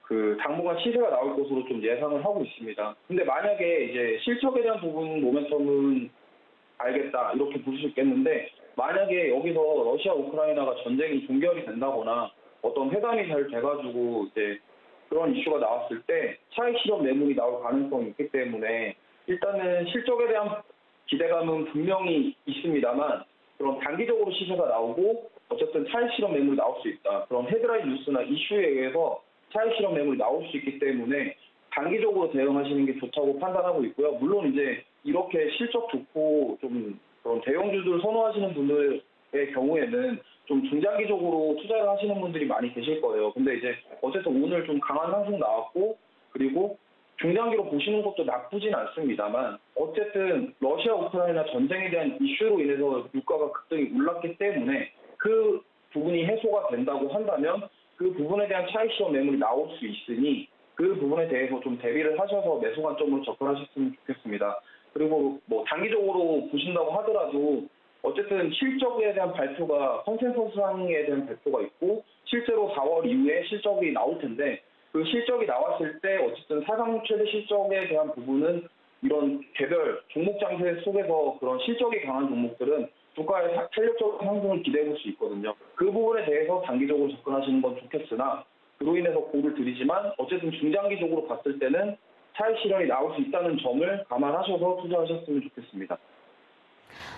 그 당분간 시세가 나올 것으로 좀 예상을 하고 있습니다. 근데 만약에 이제 실적에 대한 부분 모멘텀은 알겠다 이렇게 볼 수 있겠는데 만약에 여기서 러시아 우크라이나가 전쟁이 종결이 된다거나 어떤 회담이 잘 돼가지고 이제 그런 이슈가 나왔을 때 차익 실현 매물이 나올 가능성이 있기 때문에 일단은 실적에 대한 기대감은 분명히 있습니다만 그런 단기적으로 시세가 나오고 어쨌든 차익 실현 매물이 나올 수 있다. 그런 헤드라인 뉴스나 이슈에 의해서 차익 실현 매물이 나올 수 있기 때문에 단기적으로 대응하시는 게 좋다고 판단하고 있고요. 물론 이제 이렇게 실적 좋고 좀 그런 대형주들 선호하시는 분들의 경우에는 좀 중장기적으로 투자를 하시는 분들이 많이 계실 거예요. 근데 이제 어쨌든 오늘 좀 강한 상승 나왔고 그리고 중장기로 보시는 것도 나쁘진 않습니다만 어쨌든 러시아 우크라이나 전쟁에 대한 이슈로 인해서 유가가 급등이 올랐기 때문에 그 부분이 해소가 된다고 한다면 그 부분에 대한 차익 실현 매물이 나올 수 있으니 그 부분에 대해서 좀 대비를 하셔서 매수 관점으로 접근하셨으면 좋겠습니다. 그리고 뭐 단기적으로 보신다고 하더라도 어쨌든 실적에 대한 발표가 컨센서스상에 대한 발표가 있고 실제로 4월 이후에 실적이 나올 텐데 그 실적이 나왔을 때 어쨌든 사상 최대 실적에 대한 부분은 이런 개별 종목 장세 속에서 그런 실적이 강한 종목들은 주가의 탄력적인 상승을 기대해 볼 수 있거든요. 그 부분에 대해서 단기적으로 접근하시는 건 좋겠으나 그로 인해서 고를 드리지만 어쨌든 중장기적으로 봤을 때는 차익 실현이 나올 수 있다는 점을 감안하셔서 투자하셨으면 좋겠습니다.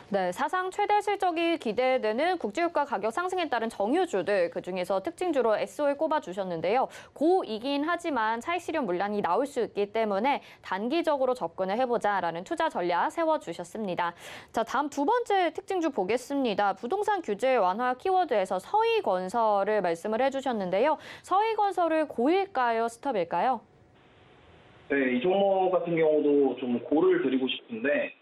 네, 사상 최대 실적이 기대되는 국제유가 가격 상승에 따른 정유주들, 그중에서 특징주로 SO에 꼽아주셨는데요. 고이긴 하지만 차익 실현 물량이 나올 수 있기 때문에 단기적으로 접근을 해보자라는 투자 전략 세워주셨습니다. 자, 다음 두 번째 특징주 보겠습니다. 부동산 규제 완화 키워드에서 서희건설을 말씀을 해주셨는데요. 서희건설을 고일까요, 스톱일까요? 네, 이 종목 같은 경우도 좀 고를 드리고 싶은데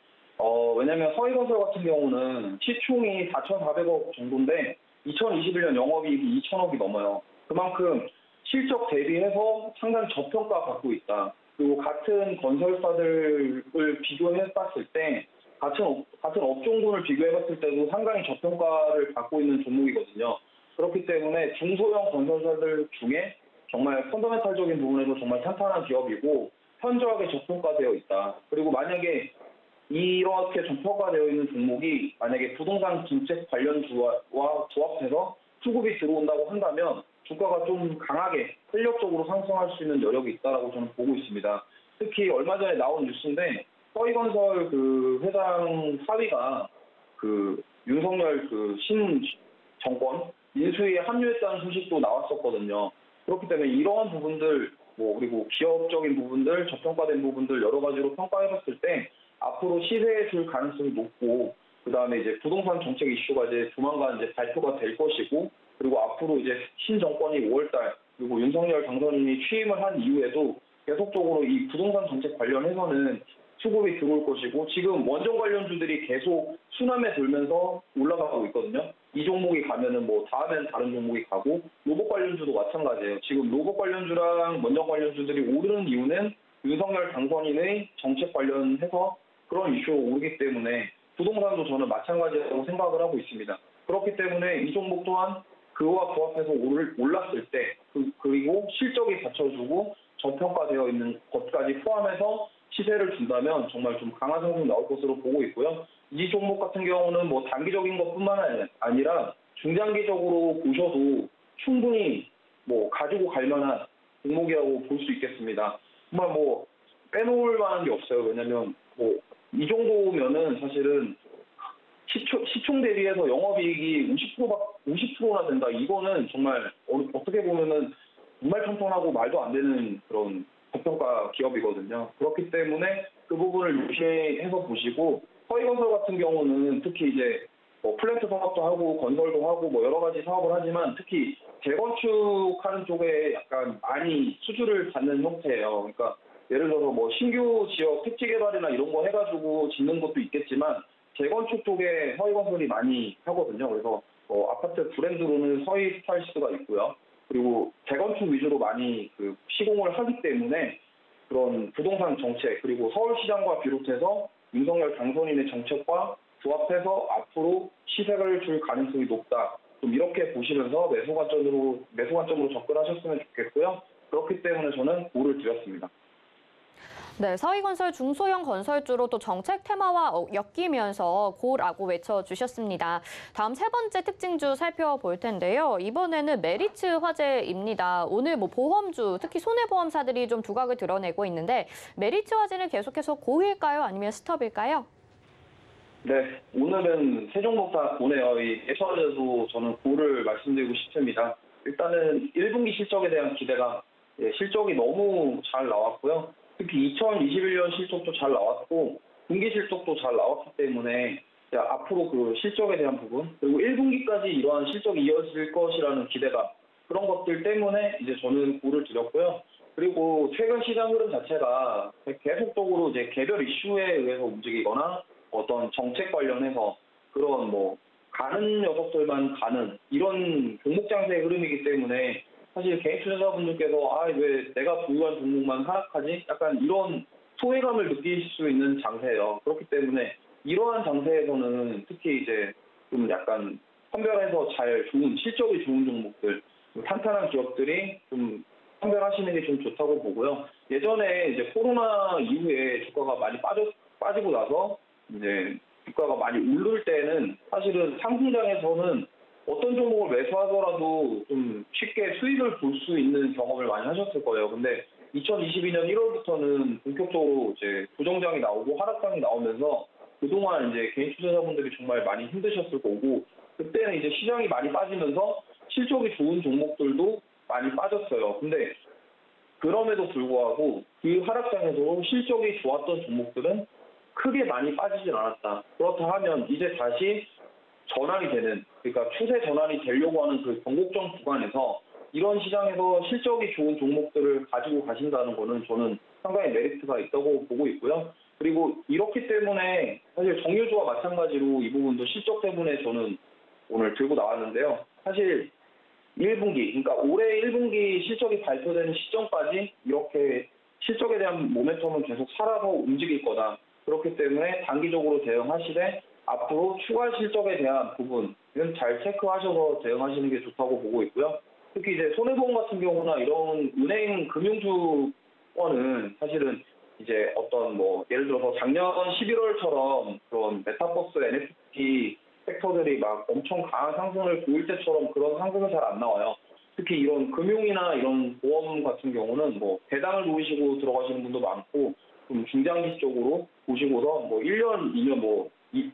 왜냐면 서희건설 같은 경우는 시총이 4,400억 정도인데 2021년 영업이익이 2,000억이 넘어요. 그만큼 실적 대비해서 상당히 저평가 받고 있다. 그리고 같은 건설사들을 비교해 봤을 때 같은 업종군을 비교해 봤을 때도 상당히 저평가를 받고 있는 종목이거든요. 그렇기 때문에 중소형 건설사들 중에 정말 펀더멘탈적인 부분에서 정말 탄탄한 기업이고 현저하게 저평가되어 있다. 그리고 만약에 이렇게 저평가되어 있는 종목이 만약에 부동산 정책 관련주와 조합해서 수급이 들어온다고 한다면 주가가 좀 강하게 탄력적으로 상승할 수 있는 여력이 있다라고 저는 보고 있습니다. 특히 얼마 전에 나온 뉴스인데 서희건설 그 회장 사위가 그 윤석열 그 신 정권 인수위에 합류했다는 소식도 나왔었거든요. 그렇기 때문에 이러한 부분들 그리고 기업적인 부분들, 저평가된 부분들 여러 가지로 평가해봤을 때 앞으로 시세에 줄 가능성이 높고 그다음에 이제 부동산 정책 이슈가 이제 조만간 이제 발표가 될 것이고 그리고 앞으로 이제 신 정권이 5월달 그리고 윤석열 당선인이 취임을 한 이후에도 계속적으로 이 부동산 정책 관련해서는 수급이 들어올 것이고 지금 원전 관련주들이 계속 순환에 돌면서 올라가고 있거든요. 이 종목이 가면은 다음엔 다른 종목이 가고 로봇 관련주도 마찬가지예요. 지금 로봇 관련주랑 원전 관련주들이 오르는 이유는 윤석열 당선인의 정책 관련해서 그런 이슈가 오르기 때문에 부동산도 저는 마찬가지라고 생각을 하고 있습니다. 그렇기 때문에 이 종목 또한 그와 부합해서 올랐을 때 그리고 실적이 받쳐주고 저평가되어 있는 것까지 포함해서 시세를 준다면 정말 좀 강한 상승이 나올 것으로 보고 있고요. 이 종목 같은 경우는 단기적인 것뿐만 아니라 중장기적으로 보셔도 충분히 가지고 갈 만한 종목이라고 볼 수 있겠습니다. 정말 빼놓을 만한 게 없어요. 왜냐면 이 정도면은 사실은 시총 대비해서 영업이익이 50%나 된다. 이거는 정말 어떻게 보면은 정말 평평하고 말도 안 되는 그런 저평가 기업이거든요. 그렇기 때문에 그 부분을 유심해서 보시고 서희건설 같은 경우는 특히 이제 플랜트 사업도 하고 건설도 하고 여러 가지 사업을 하지만 특히 재건축하는 쪽에 약간 많이 수주를 받는 형태예요. 그러니까 예를 들어서 신규 지역 택지 개발이나 이런 거 해가지고 짓는 것도 있겠지만 재건축 쪽에 서희건설이 많이 하거든요. 그래서 아파트 브랜드로는 서희스타일스가 있고요. 그리고 재건축 위주로 많이 시공을 하기 때문에 그런 부동산 정책 그리고 서울시장과 비롯해서 윤석열 당선인의 정책과 부합해서 앞으로 시세를 줄 가능성이 높다. 좀 이렇게 보시면서 매수 관점으로 접근하셨으면 좋겠고요. 그렇기 때문에 저는 고를 드렸습니다. 네, 서희건설 중소형 건설주로 또 정책 테마와 엮이면서 고라고 외쳐주셨습니다. 다음 세 번째 특징주 살펴볼 텐데요. 이번에는 메리츠 화재입니다. 오늘 보험주, 특히 손해보험사들이 좀 두각을 드러내고 있는데 메리츠 화재는 계속해서 고일까요? 아니면 스톱일까요? 네, 오늘은 세 종목 다 보네요. 이 예선에도 저는 고를 말씀드리고 싶습니다. 일단은 1분기 실적에 대한 기대가 실적이 너무 잘 나왔고요. 특히 2021년 실적도 잘 나왔고 분기 실적도 잘 나왔기 때문에 앞으로 그 실적에 대한 부분 그리고 1분기까지 이러한 실적이 이어질 것이라는 기대가 그런 것들 때문에 이제 저는 고를 드렸고요. 그리고 최근 시장 흐름 자체가 계속적으로 이제 개별 이슈에 의해서 움직이거나 어떤 정책 관련해서 그런 가는 녀석들만 가는 이런 종목 장세의 흐름이기 때문에 사실 개인 투자자분들께서 왜 내가 보유한 종목만 하락하지? 약간 이런 소외감을 느끼실 수 있는 장세예요. 그렇기 때문에 이러한 장세에서는 특히 이제 좀 약간 선별해서 좋은 실적이 좋은 종목들, 탄탄한 기업들이 좀 선별하시는 게 좀 좋다고 보고요. 예전에 이제 코로나 이후에 주가가 많이 빠지고 나서 이제 주가가 많이 오를 때는 사실은 상승장에서는 어떤 종목을 매수하더라도 좀 쉽게 수익을 볼 수 있는 경험을 많이 하셨을 거예요. 근데 2022년 1월부터는 본격적으로 이제 부정장이 나오고 하락장이 나오면서 그동안 이제 개인 투자자분들이 정말 많이 힘드셨을 거고 그때는 이제 시장이 많이 빠지면서 실적이 좋은 종목들도 많이 빠졌어요. 근데 그럼에도 불구하고 그 하락장에서 실적이 좋았던 종목들은 크게 많이 빠지진 않았다. 그렇다 하면 이제 다시 전환이 되는, 그러니까 추세 전환이 되려고 하는 그 변곡점 구간에서 이런 시장에서 실적이 좋은 종목들을 가지고 가신다는 거는 저는 상당히 메리트가 있다고 보고 있고요. 그리고 이렇기 때문에 사실 정유주와 마찬가지로 이 부분도 실적 때문에 저는 오늘 들고 나왔는데요. 사실 1분기, 그러니까 올해 1분기 실적이 발표되는 시점까지 이렇게 실적에 대한 모멘텀은 계속 살아서 움직일 거다. 그렇기 때문에 단기적으로 대응하시되 앞으로 추가 실적에 대한 부분은 잘 체크하셔서 대응하시는 게 좋다고 보고 있고요. 특히 이제 손해보험 같은 경우나 이런 은행 금융주권은 사실은 이제 어떤 예를 들어서 작년 11월처럼 그런 메타버스 NFT 섹터들이 막 엄청 강한 상승을 보일 때처럼 그런 상승은 잘 안 나와요. 특히 이런 금융이나 이런 보험 같은 경우는 배당을 놓으시고 들어가시는 분도 많고 좀 중장기 쪽으로 보시고서 1년, 2년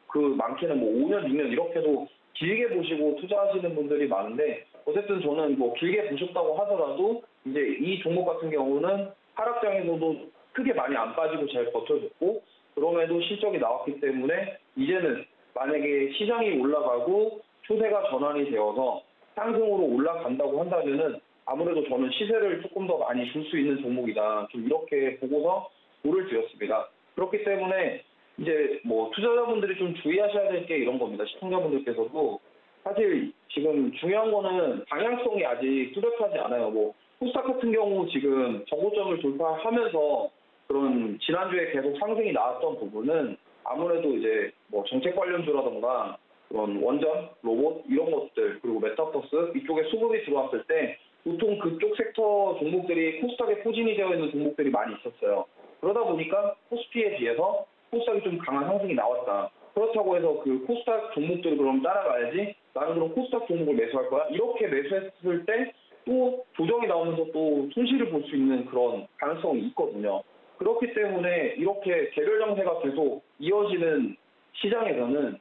그 많게는 5년, 6년 이렇게도 길게 보시고 투자하시는 분들이 많은데 어쨌든 저는 길게 보셨다고 하더라도 이제 이 종목 같은 경우는 하락장에서도 크게 많이 안 빠지고 잘 버텨줬고 그럼에도 실적이 나왔기 때문에 이제는 만약에 시장이 올라가고 추세가 전환이 되어서 상승으로 올라간다고 한다면은 아무래도 저는 시세를 조금 더 많이 줄 수 있는 종목이다. 좀 이렇게 보고서 고를 드렸습니다. 그렇기 때문에 이제 투자자분들이 좀 주의하셔야 될 게 이런 겁니다. 시청자분들께서도 사실 지금 중요한 거는 방향성이 아직 뚜렷하지 않아요. 코스닥 같은 경우 지금 정고점을 돌파하면서 그런 지난주에 계속 상승이 나왔던 부분은 아무래도 이제 정책 관련주라던가 그런 원전, 로봇 이런 것들 그리고 메타버스 이쪽에 수급이 들어왔을 때 보통 그쪽 섹터 종목들이 코스닥에 포진이 되어 있는 종목들이 많이 있었어요. 그러다 보니까 코스피에 비해서 코스닥이 좀 강한 상승이 나왔다. 그렇다고 해서 그 코스닥 종목들을 그럼 따라가야지 나는 그럼 코스닥 종목을 매수할 거야. 이렇게 매수했을 때 또 조정이 나오면서 또 손실을 볼 수 있는 그런 가능성이 있거든요. 그렇기 때문에 이렇게 개별 장세가 계속 이어지는 시장에서는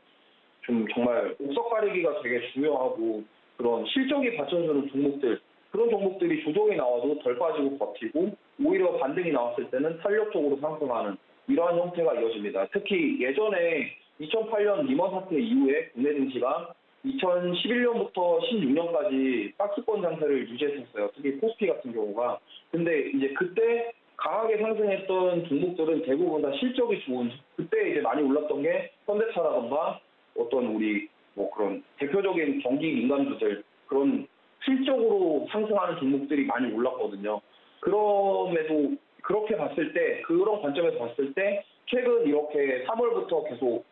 좀 정말 옥석 가리기가 되게 중요하고 그런 실적이 받쳐주는 종목들 그런 종목들이 조정이 나와도 덜 빠지고 버티고 오히려 반등이 나왔을 때는 탄력적으로 상승하는 이러한 형태가 이어집니다. 특히 예전에 2008년 리먼 사태 이후에 국내 증시가 2011년부터 16년까지 박스권 장세를 유지했었어요. 특히 코스피 같은 경우가. 근데 이제 그때 강하게 상승했던 종목들은 대부분 다 실적이 좋은 그때 이제 많이 올랐던 게 현대차라던가 어떤 우리 그런 대표적인 경기 민감주들 그런 실적으로 상승하는 종목들이 많이 올랐거든요. 그럼에도 그렇게 봤을 때 그런 관점에서 봤을 때 최근 이렇게 3월부터 계속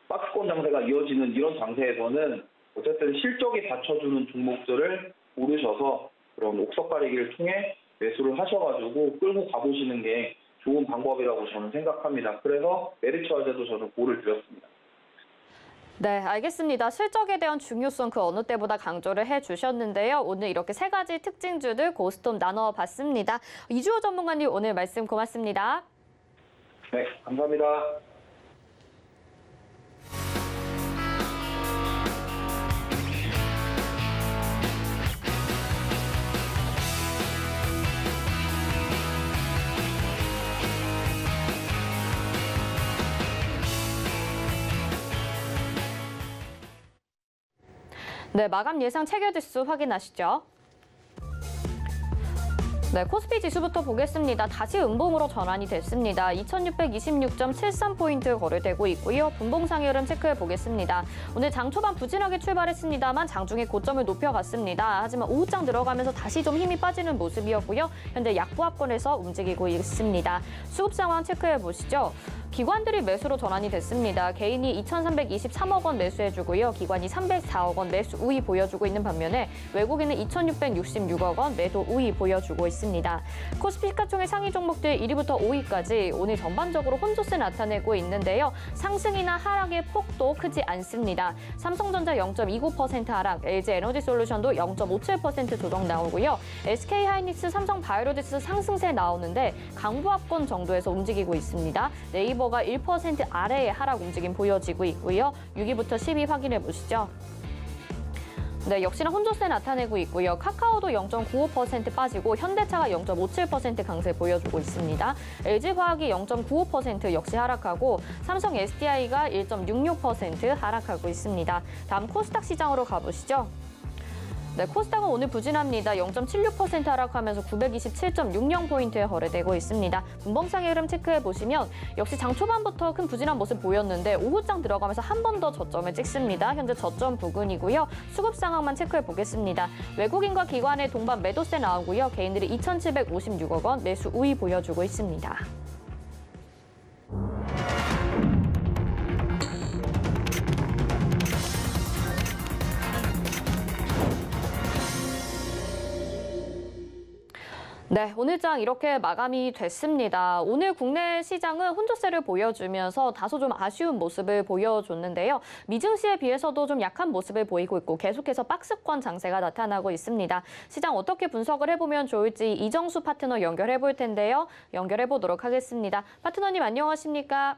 박스권 장세가 이어지는 이런 장세에서는 어쨌든 실적이 받쳐주는 종목들을 고르셔서 그런 옥석 가리기를 통해 매수를 하셔가지고 끌고 가보시는 게 좋은 방법이라고 저는 생각합니다. 그래서 메리츠 화재도 저는 고를 드렸습니다. 네, 알겠습니다. 실적에 대한 중요성 그 어느 때보다 강조를 해주셨는데요. 오늘 이렇게 세 가지 특징주들 고스톱 나눠봤습니다. 이주호 전문가님 오늘 말씀 고맙습니다. 네, 감사합니다. 네, 마감 예상 체결지수 확인하시죠. 네, 코스피 지수부터 보겠습니다. 다시 음봉으로 전환이 됐습니다. 2626.73포인트 거래되고 있고요. 분봉상의 흐름 체크해 보겠습니다. 오늘 장 초반 부진하게 출발했습니다만 장중에 고점을 높여갔습니다. 하지만 오후장 들어가면서 다시 좀 힘이 빠지는 모습이었고요. 현재 약보합권에서 움직이고 있습니다. 수급 상황 체크해 보시죠. 기관들이 매수로 전환이 됐습니다. 개인이 2,323억 원 매수해주고요. 기관이 304억 원 매수 우위 보여주고 있는 반면에 외국인은 2,666억 원 매도 우위 보여주고 있습니다. 코스피 시가총액 상위 종목들 1위부터 5위까지 오늘 전반적으로 혼조세 나타내고 있는데요. 상승이나 하락의 폭도 크지 않습니다. 삼성전자 0.29% 하락, LG에너지솔루션도 0.57% 조정 나오고요. SK하이닉스, 삼성바이오로직스 상승세 나오는데 강보합권 정도에서 움직이고 있습니다. 네이버가 1% 아래의 하락 움직임 보여지고 있고요. 6위부터 10위 확인해 보시죠. 네, 역시나 혼조세 나타내고 있고요. 카카오도 0.95% 빠지고 현대차가 0.57% 강세 보여주고 있습니다. LG화학이 0.95% 역시 하락하고 삼성 SDI가 1.66% 하락하고 있습니다. 다음 코스닥 시장으로 가보시죠. 네, 코스닥은 오늘 부진합니다. 0.76% 하락하면서 927.60포인트에 거래되고 있습니다. 분봉상의 흐름 체크해 보시면 역시 장 초반부터 큰 부진한 모습 보였는데 오후장 들어가면서 한 번 더 저점을 찍습니다. 현재 저점 부근이고요. 수급 상황만 체크해 보겠습니다. 외국인과 기관의 동반 매도세 나오고요. 개인들이 2,756억 원 매수 우위 보여주고 있습니다. 네, 오늘 장 이렇게 마감이 됐습니다. 오늘 국내 시장은 혼조세를 보여주면서 다소 좀 아쉬운 모습을 보여줬는데요. 미증시에 비해서도 좀 약한 모습을 보이고 있고 계속해서 박스권 장세가 나타나고 있습니다. 시장 어떻게 분석을 해보면 좋을지 이정수 파트너 연결해 볼 텐데요. 연결해 보도록 하겠습니다. 파트너님 안녕하십니까?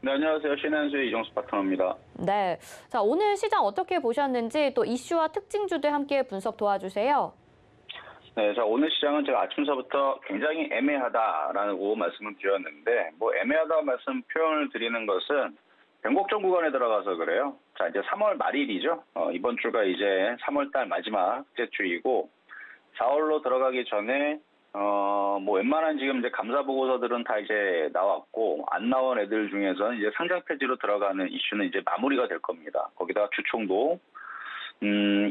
네, 안녕하세요. 신한수의 이정수 파트너입니다. 네, 자 오늘 시장 어떻게 보셨는지 또 이슈와 특징주들 함께 분석 도와주세요. 네, 자 오늘 시장은 제가 아침서부터 굉장히 애매하다라고 말씀을 드렸는데 애매하다 말씀 표현을 드리는 것은 변곡점 구간에 들어가서 그래요. 자 이제 3월 말일이죠. 이번 주가 이제 3월 달 마지막째 주이고 4월로 들어가기 전에 웬만한 지금 이제 감사 보고서들은 다 이제 나왔고 안 나온 애들 중에서는 이제 상장 폐지로 들어가는 이슈는 이제 마무리가 될 겁니다. 거기다가 주총도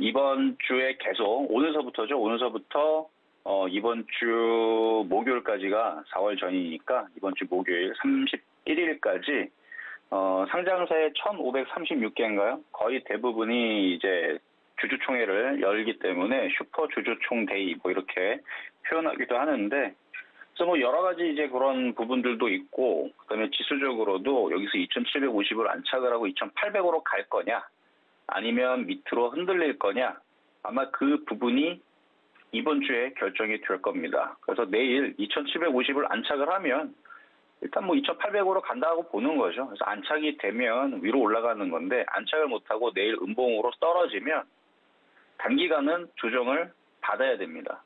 이번 주에 계속 오늘서부터죠. 오늘서부터 이번 주 목요일까지가 4월 전이니까 이번 주 목요일 31일까지 상장사의 1,536개인가요? 거의 대부분이 이제 주주총회를 열기 때문에 슈퍼 주주총 데이 이렇게 표현하기도 하는데 그래서 여러 가지 이제 그런 부분들도 있고 그다음에 지수적으로도 여기서 2,750을 안착을 하고 2,800으로 갈 거냐? 아니면 밑으로 흔들릴 거냐 아마 그 부분이 이번 주에 결정이 될 겁니다. 그래서 내일 2,750을 안착을 하면 일단 2,800으로 간다고 보는 거죠. 그래서 안착이 되면 위로 올라가는 건데 안착을 못하고 내일 음봉으로 떨어지면 단기간은 조정을 받아야 됩니다.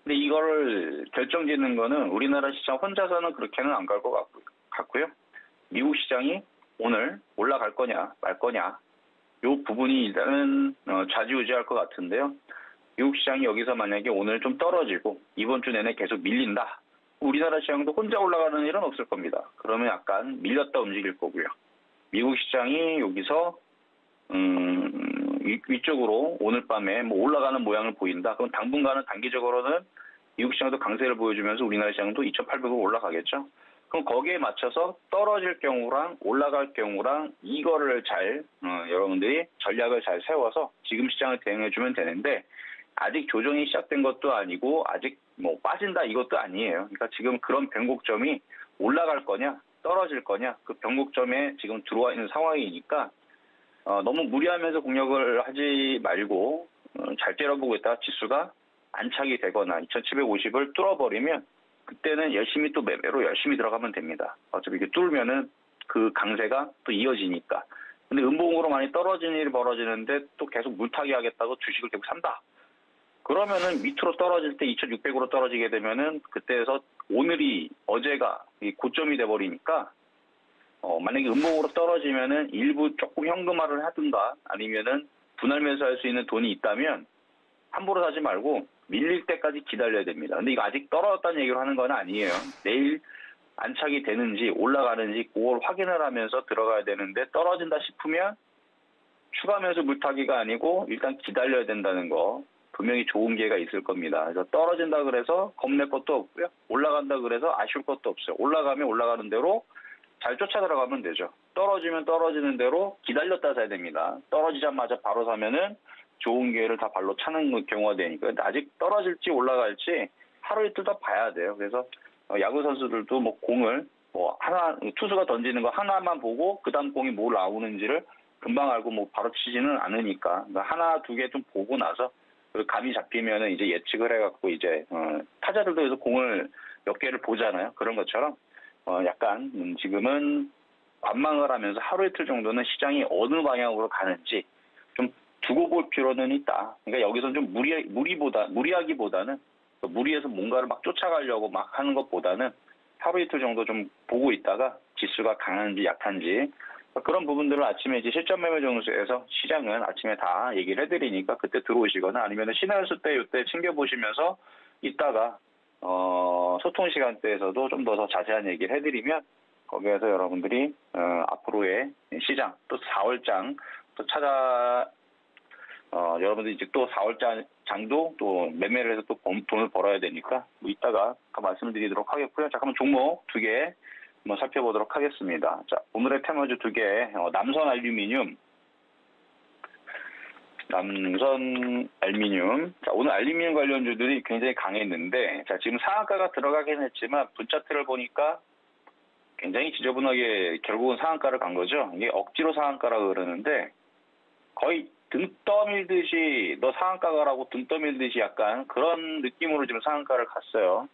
근데 이거를 결정짓는 거는 우리나라 시장 혼자서는 그렇게는 안 갈 것 같고요. 미국 시장이 오늘 올라갈 거냐 말 거냐 이 부분이 일단은 좌지우지할 것 같은데요. 미국 시장이 여기서 만약에 오늘 좀 떨어지고 이번 주 내내 계속 밀린다. 우리나라 시장도 혼자 올라가는 일은 없을 겁니다. 그러면 약간 밀렸다 움직일 거고요. 미국 시장이 여기서 위쪽으로 오늘 밤에 올라가는 모양을 보인다. 그럼 당분간은 단기적으로는 미국 시장도 강세를 보여주면서 우리나라 시장도 2,800으로 올라가겠죠. 그럼 거기에 맞춰서 떨어질 경우랑 올라갈 경우랑 이거를 잘 여러분들이 전략을 잘 세워서 지금 시장을 대응해주면 되는데 아직 조정이 시작된 것도 아니고 아직 빠진다 이것도 아니에요. 그러니까 지금 그런 변곡점이 올라갈 거냐, 떨어질 거냐, 그 변곡점에 지금 들어와 있는 상황이니까 너무 무리하면서 공략을 하지 말고 잘 때려보고 있다가 지수가 안착이 되거나 2750을 뚫어버리면 그때는 열심히 또 매매로 열심히 들어가면 됩니다. 어차피 이게 뚫으면은 그 강세가 또 이어지니까. 근데 음봉으로 많이 떨어지는 일이 벌어지는데 또 계속 물타기 하겠다고 주식을 계속 산다. 그러면은 밑으로 떨어질 때 2600으로 떨어지게 되면은 그때에서 오늘이 어제가 고점이 돼버리니까 만약에 음봉으로 떨어지면은 일부 조금 현금화를 하든가 아니면은 분할 매수할 수 있는 돈이 있다면 함부로 사지 말고 밀릴 때까지 기다려야 됩니다. 근데 이거 아직 떨어졌다는 얘기를 하는 건 아니에요. 내일 안착이 되는지 올라가는지 그걸 확인을 하면서 들어가야 되는데 떨어진다 싶으면 추가 매수 물타기가 아니고 일단 기다려야 된다는 거 분명히 좋은 기회가 있을 겁니다. 그래서 떨어진다 그래서 겁낼 것도 없고요. 올라간다 그래서 아쉬울 것도 없어요. 올라가면 올라가는 대로 잘 쫓아 들어가면 되죠. 떨어지면 떨어지는 대로 기다렸다 사야 됩니다. 떨어지자마자 바로 사면은 좋은 기회를 다 발로 차는 경우가 되니까. 근데 아직 떨어질지 올라갈지 하루 이틀 더 봐야 돼요. 그래서 야구 선수들도 뭐 공을 하나 투수가 던지는 거 하나만 보고 그다음 공이 뭐 나오는지를 금방 알고 뭐 바로 치지는 않으니까 그러니까 하나 두 개 좀 보고 나서 감이 잡히면은 이제 예측을 해갖고 이제 타자들도 그래서 공을 몇 개를 보잖아요. 그런 것처럼 약간 지금은 관망을 하면서 하루 이틀 정도는 시장이 어느 방향으로 가는지 좀 두고 볼 필요는 있다. 그러니까 여기서 좀 무리하기보다는 무리해서 뭔가를 막 쫓아가려고 막 하는 것보다는 하루 이틀 정도 좀 보고 있다가 지수가 강한지 약한지 그런 부분들을 아침에 이제 실전 매매 정수에서 시장은 아침에 다 얘기를 해드리니까 그때 들어오시거나 아니면 신한수 때 이때 챙겨보시면서 이따가 소통 시간대에서도 좀 더 자세한 얘기를 해드리면 거기에서 여러분들이 앞으로의 시장 또 4월장 또 여러분들이 이제 또 4월장도 또 매매를 해서 또 돈을 벌어야 되니까 뭐 이따가 말씀을 드리도록 하겠고요. 자, 그럼 종목 2개 한번 살펴보도록 하겠습니다. 자, 오늘의 테마주 2개, 남선 알루미늄. 자, 오늘 알루미늄 관련주들이 굉장히 강했는데, 자, 지금 상한가가 들어가긴 했지만, 분차트를 보니까 굉장히 지저분하게 결국은 상한가를 간 거죠. 이게 억지로 상한가라고 그러는데, 거의 등 떠밀듯이, 너 상한가 가라고 등 떠밀듯이 약간 그런 느낌으로 지금 상한가를 갔어요.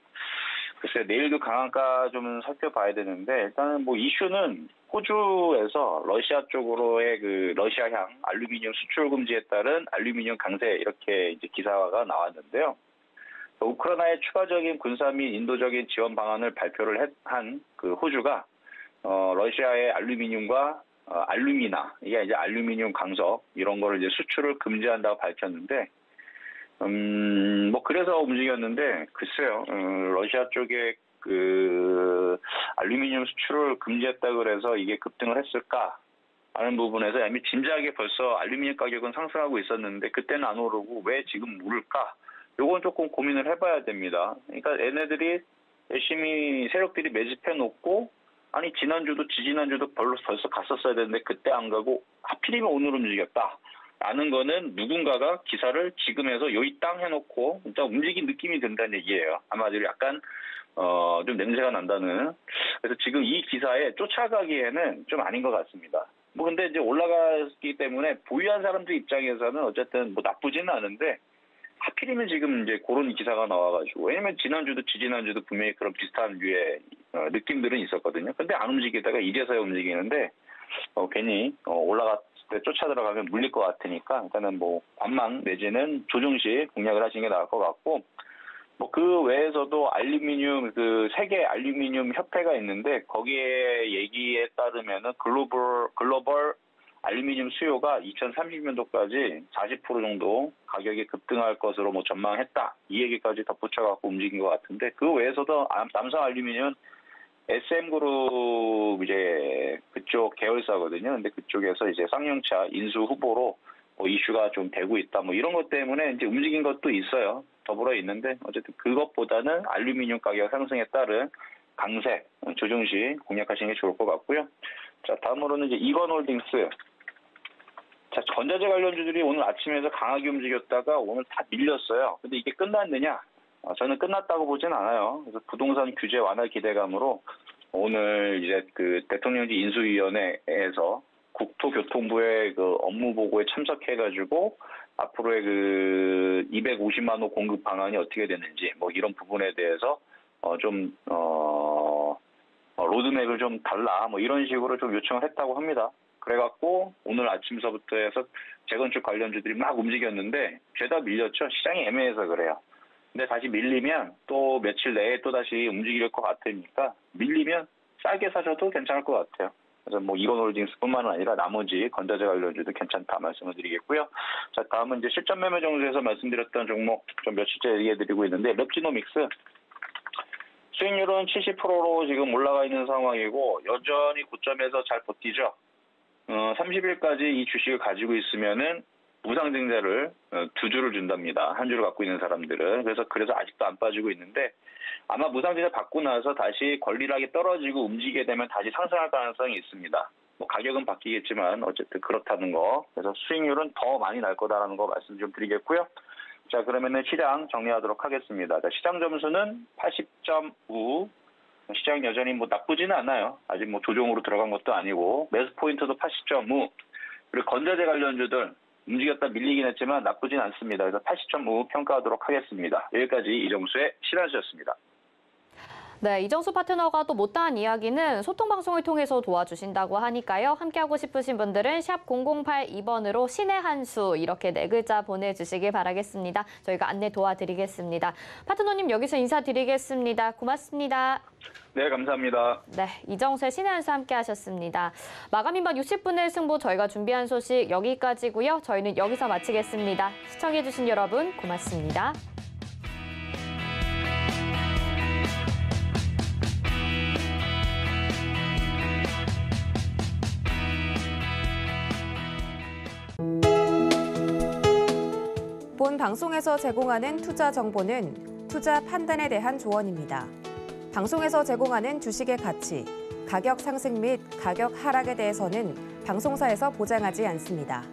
글쎄 내일도 강한가 좀 살펴봐야 되는데 일단은 뭐 이슈는 호주에서 러시아 쪽으로의 그 러시아향 알루미늄 수출 금지에 따른 알루미늄 강세 이렇게 이제 기사가 나왔는데요. 우크라이나의 추가적인 군사 및 인도적인 지원 방안을 발표를 한 그 호주가 러시아의 알루미늄과 알루미나 이게 이제 알루미늄 강석 이런 거를 이제 수출을 금지한다고 밝혔는데. 뭐, 그래서 움직였는데, 글쎄요, 러시아 쪽에 그, 알루미늄 수출을 금지했다 그래서 이게 급등을 했을까? 하는 부분에서 이미 진작에 벌써 알루미늄 가격은 상승하고 있었는데, 그때는 안 오르고 왜 지금 오를까? 요건 조금 고민을 해봐야 됩니다. 그러니까 얘네들이 열심히 세력들이 매집해 놓고, 아니, 지난주도 지지난주도 벌써 갔었어야 되는데, 그때 안 가고, 하필이면 오늘 움직였다. 라는 거는 누군가가 기사를 지금 해서 요이 땅 해놓고 진짜 움직인 느낌이 든다는 얘기예요. 아마도 약간 좀 냄새가 난다는. 그래서 지금 이 기사에 쫓아가기에는 좀 아닌 것 같습니다. 뭐 근데 이제 올라갔기 때문에 보유한 사람들 입장에서는 어쨌든 뭐 나쁘지는 않은데 하필이면 지금 이제 그런 기사가 나와가지고 왜냐면 지난주도 지지난주도 분명히 그런 비슷한 류의 느낌들은 있었거든요. 근데 안 움직이다가 이제서야 움직이는데 괜히 올라갔 때 쫓아 들어가면 물릴 것 같으니까 일단은 뭐 관망 내지는 조정 시 공략을 하시는 게 나을 것 같고 뭐 그 외에서도 알루미늄 그 세계 알루미늄 협회가 있는데 거기에 얘기에 따르면은 글로벌 알루미늄 수요가 2030년도까지 40% 정도 가격이 급등할 것으로 뭐 전망했다 이 얘기까지 덧붙여 갖고 움직인 것 같은데 그 외에서도 남성 알루미늄 SM그룹 이제 그쪽 계열사거든요. 근데 그쪽에서 이제 쌍용차 인수 후보로 뭐 이슈가 좀 되고 있다. 뭐 이런 것 때문에 이제 움직인 것도 있어요. 더불어 있는데 어쨌든 그것보다는 알루미늄 가격 상승에 따른 강세 조정 시 공략하시는 게 좋을 것 같고요. 자, 다음으로는 이제 이건홀딩스. 자, 전자재 관련주들이 오늘 아침에서 강하게 움직였다가 오늘 다 밀렸어요. 근데 이게 끝났느냐? 저는 끝났다고 보진 않아요. 그래서 부동산 규제 완화 기대감으로 오늘 이제 그 대통령직 인수위원회에서 국토교통부의 그 업무 보고에 참석해가지고 앞으로의 그 250만 호 공급 방안이 어떻게 되는지 뭐 이런 부분에 대해서 로드맵을 좀 달라 뭐 이런 식으로 좀 요청을 했다고 합니다. 그래갖고 오늘 아침서부터 해서 재건축 관련주들이 막 움직였는데 죄다 밀렸죠. 시장이 애매해서 그래요. 근데 다시 밀리면 또 며칠 내에 또 다시 움직일 것 같으니까 밀리면 싸게 사셔도 괜찮을 것 같아요. 그래서 뭐 이건홀딩스뿐만 아니라 나머지 건자재 관련주도 괜찮다 말씀을 드리겠고요. 자, 다음은 이제 실전 매매 정도에서 말씀드렸던 종목 좀 며칠째 얘기해드리고 있는데 랩지노믹스 수익률은 70%로 지금 올라가 있는 상황이고 여전히 고점에서 잘 버티죠. 30일까지 이 주식을 가지고 있으면은 무상증자를 2주를 준답니다. 한 주를 갖고 있는 사람들은. 그래서 아직도 안 빠지고 있는데 아마 무상증자 받고 나서 다시 권리락이 떨어지고 움직이게 되면 다시 상승할 가능성이 있습니다. 뭐 가격은 바뀌겠지만 어쨌든 그렇다는 거. 그래서 수익률은 더 많이 날 거다라는 거 말씀 좀 드리겠고요. 자, 그러면은 시장 정리하도록 하겠습니다. 자, 시장 점수는 80.5. 시장 여전히 뭐 나쁘지는 않아요. 아직 뭐 조정으로 들어간 것도 아니고 매수 포인트도 80.5. 그리고 건자재 관련주들 움직였다 밀리긴 했지만 나쁘진 않습니다. 그래서 80.5 평가하도록 하겠습니다. 여기까지 이정수의 시라즈였습니다. 네, 이정수 파트너가 또 못다한 이야기는 소통방송을 통해서 도와주신다고 하니까요. 함께하고 싶으신 분들은 샵 0082번으로 신의 한 수 이렇게 4글자 보내주시길 바라겠습니다. 저희가 안내 도와드리겠습니다. 파트너님 여기서 인사드리겠습니다. 고맙습니다. 네, 감사합니다. 네, 이정수의 신의 한 수 함께하셨습니다. 마감 임박 60분의 승부 저희가 준비한 소식 여기까지고요. 저희는 여기서 마치겠습니다. 시청해주신 여러분 고맙습니다. 본 방송에서 제공하는 투자 정보는 투자 판단에 대한 조언입니다. 방송에서 제공하는 주식의 가치, 가격 상승 및 가격 하락에 대해서는 방송사에서 보장하지 않습니다.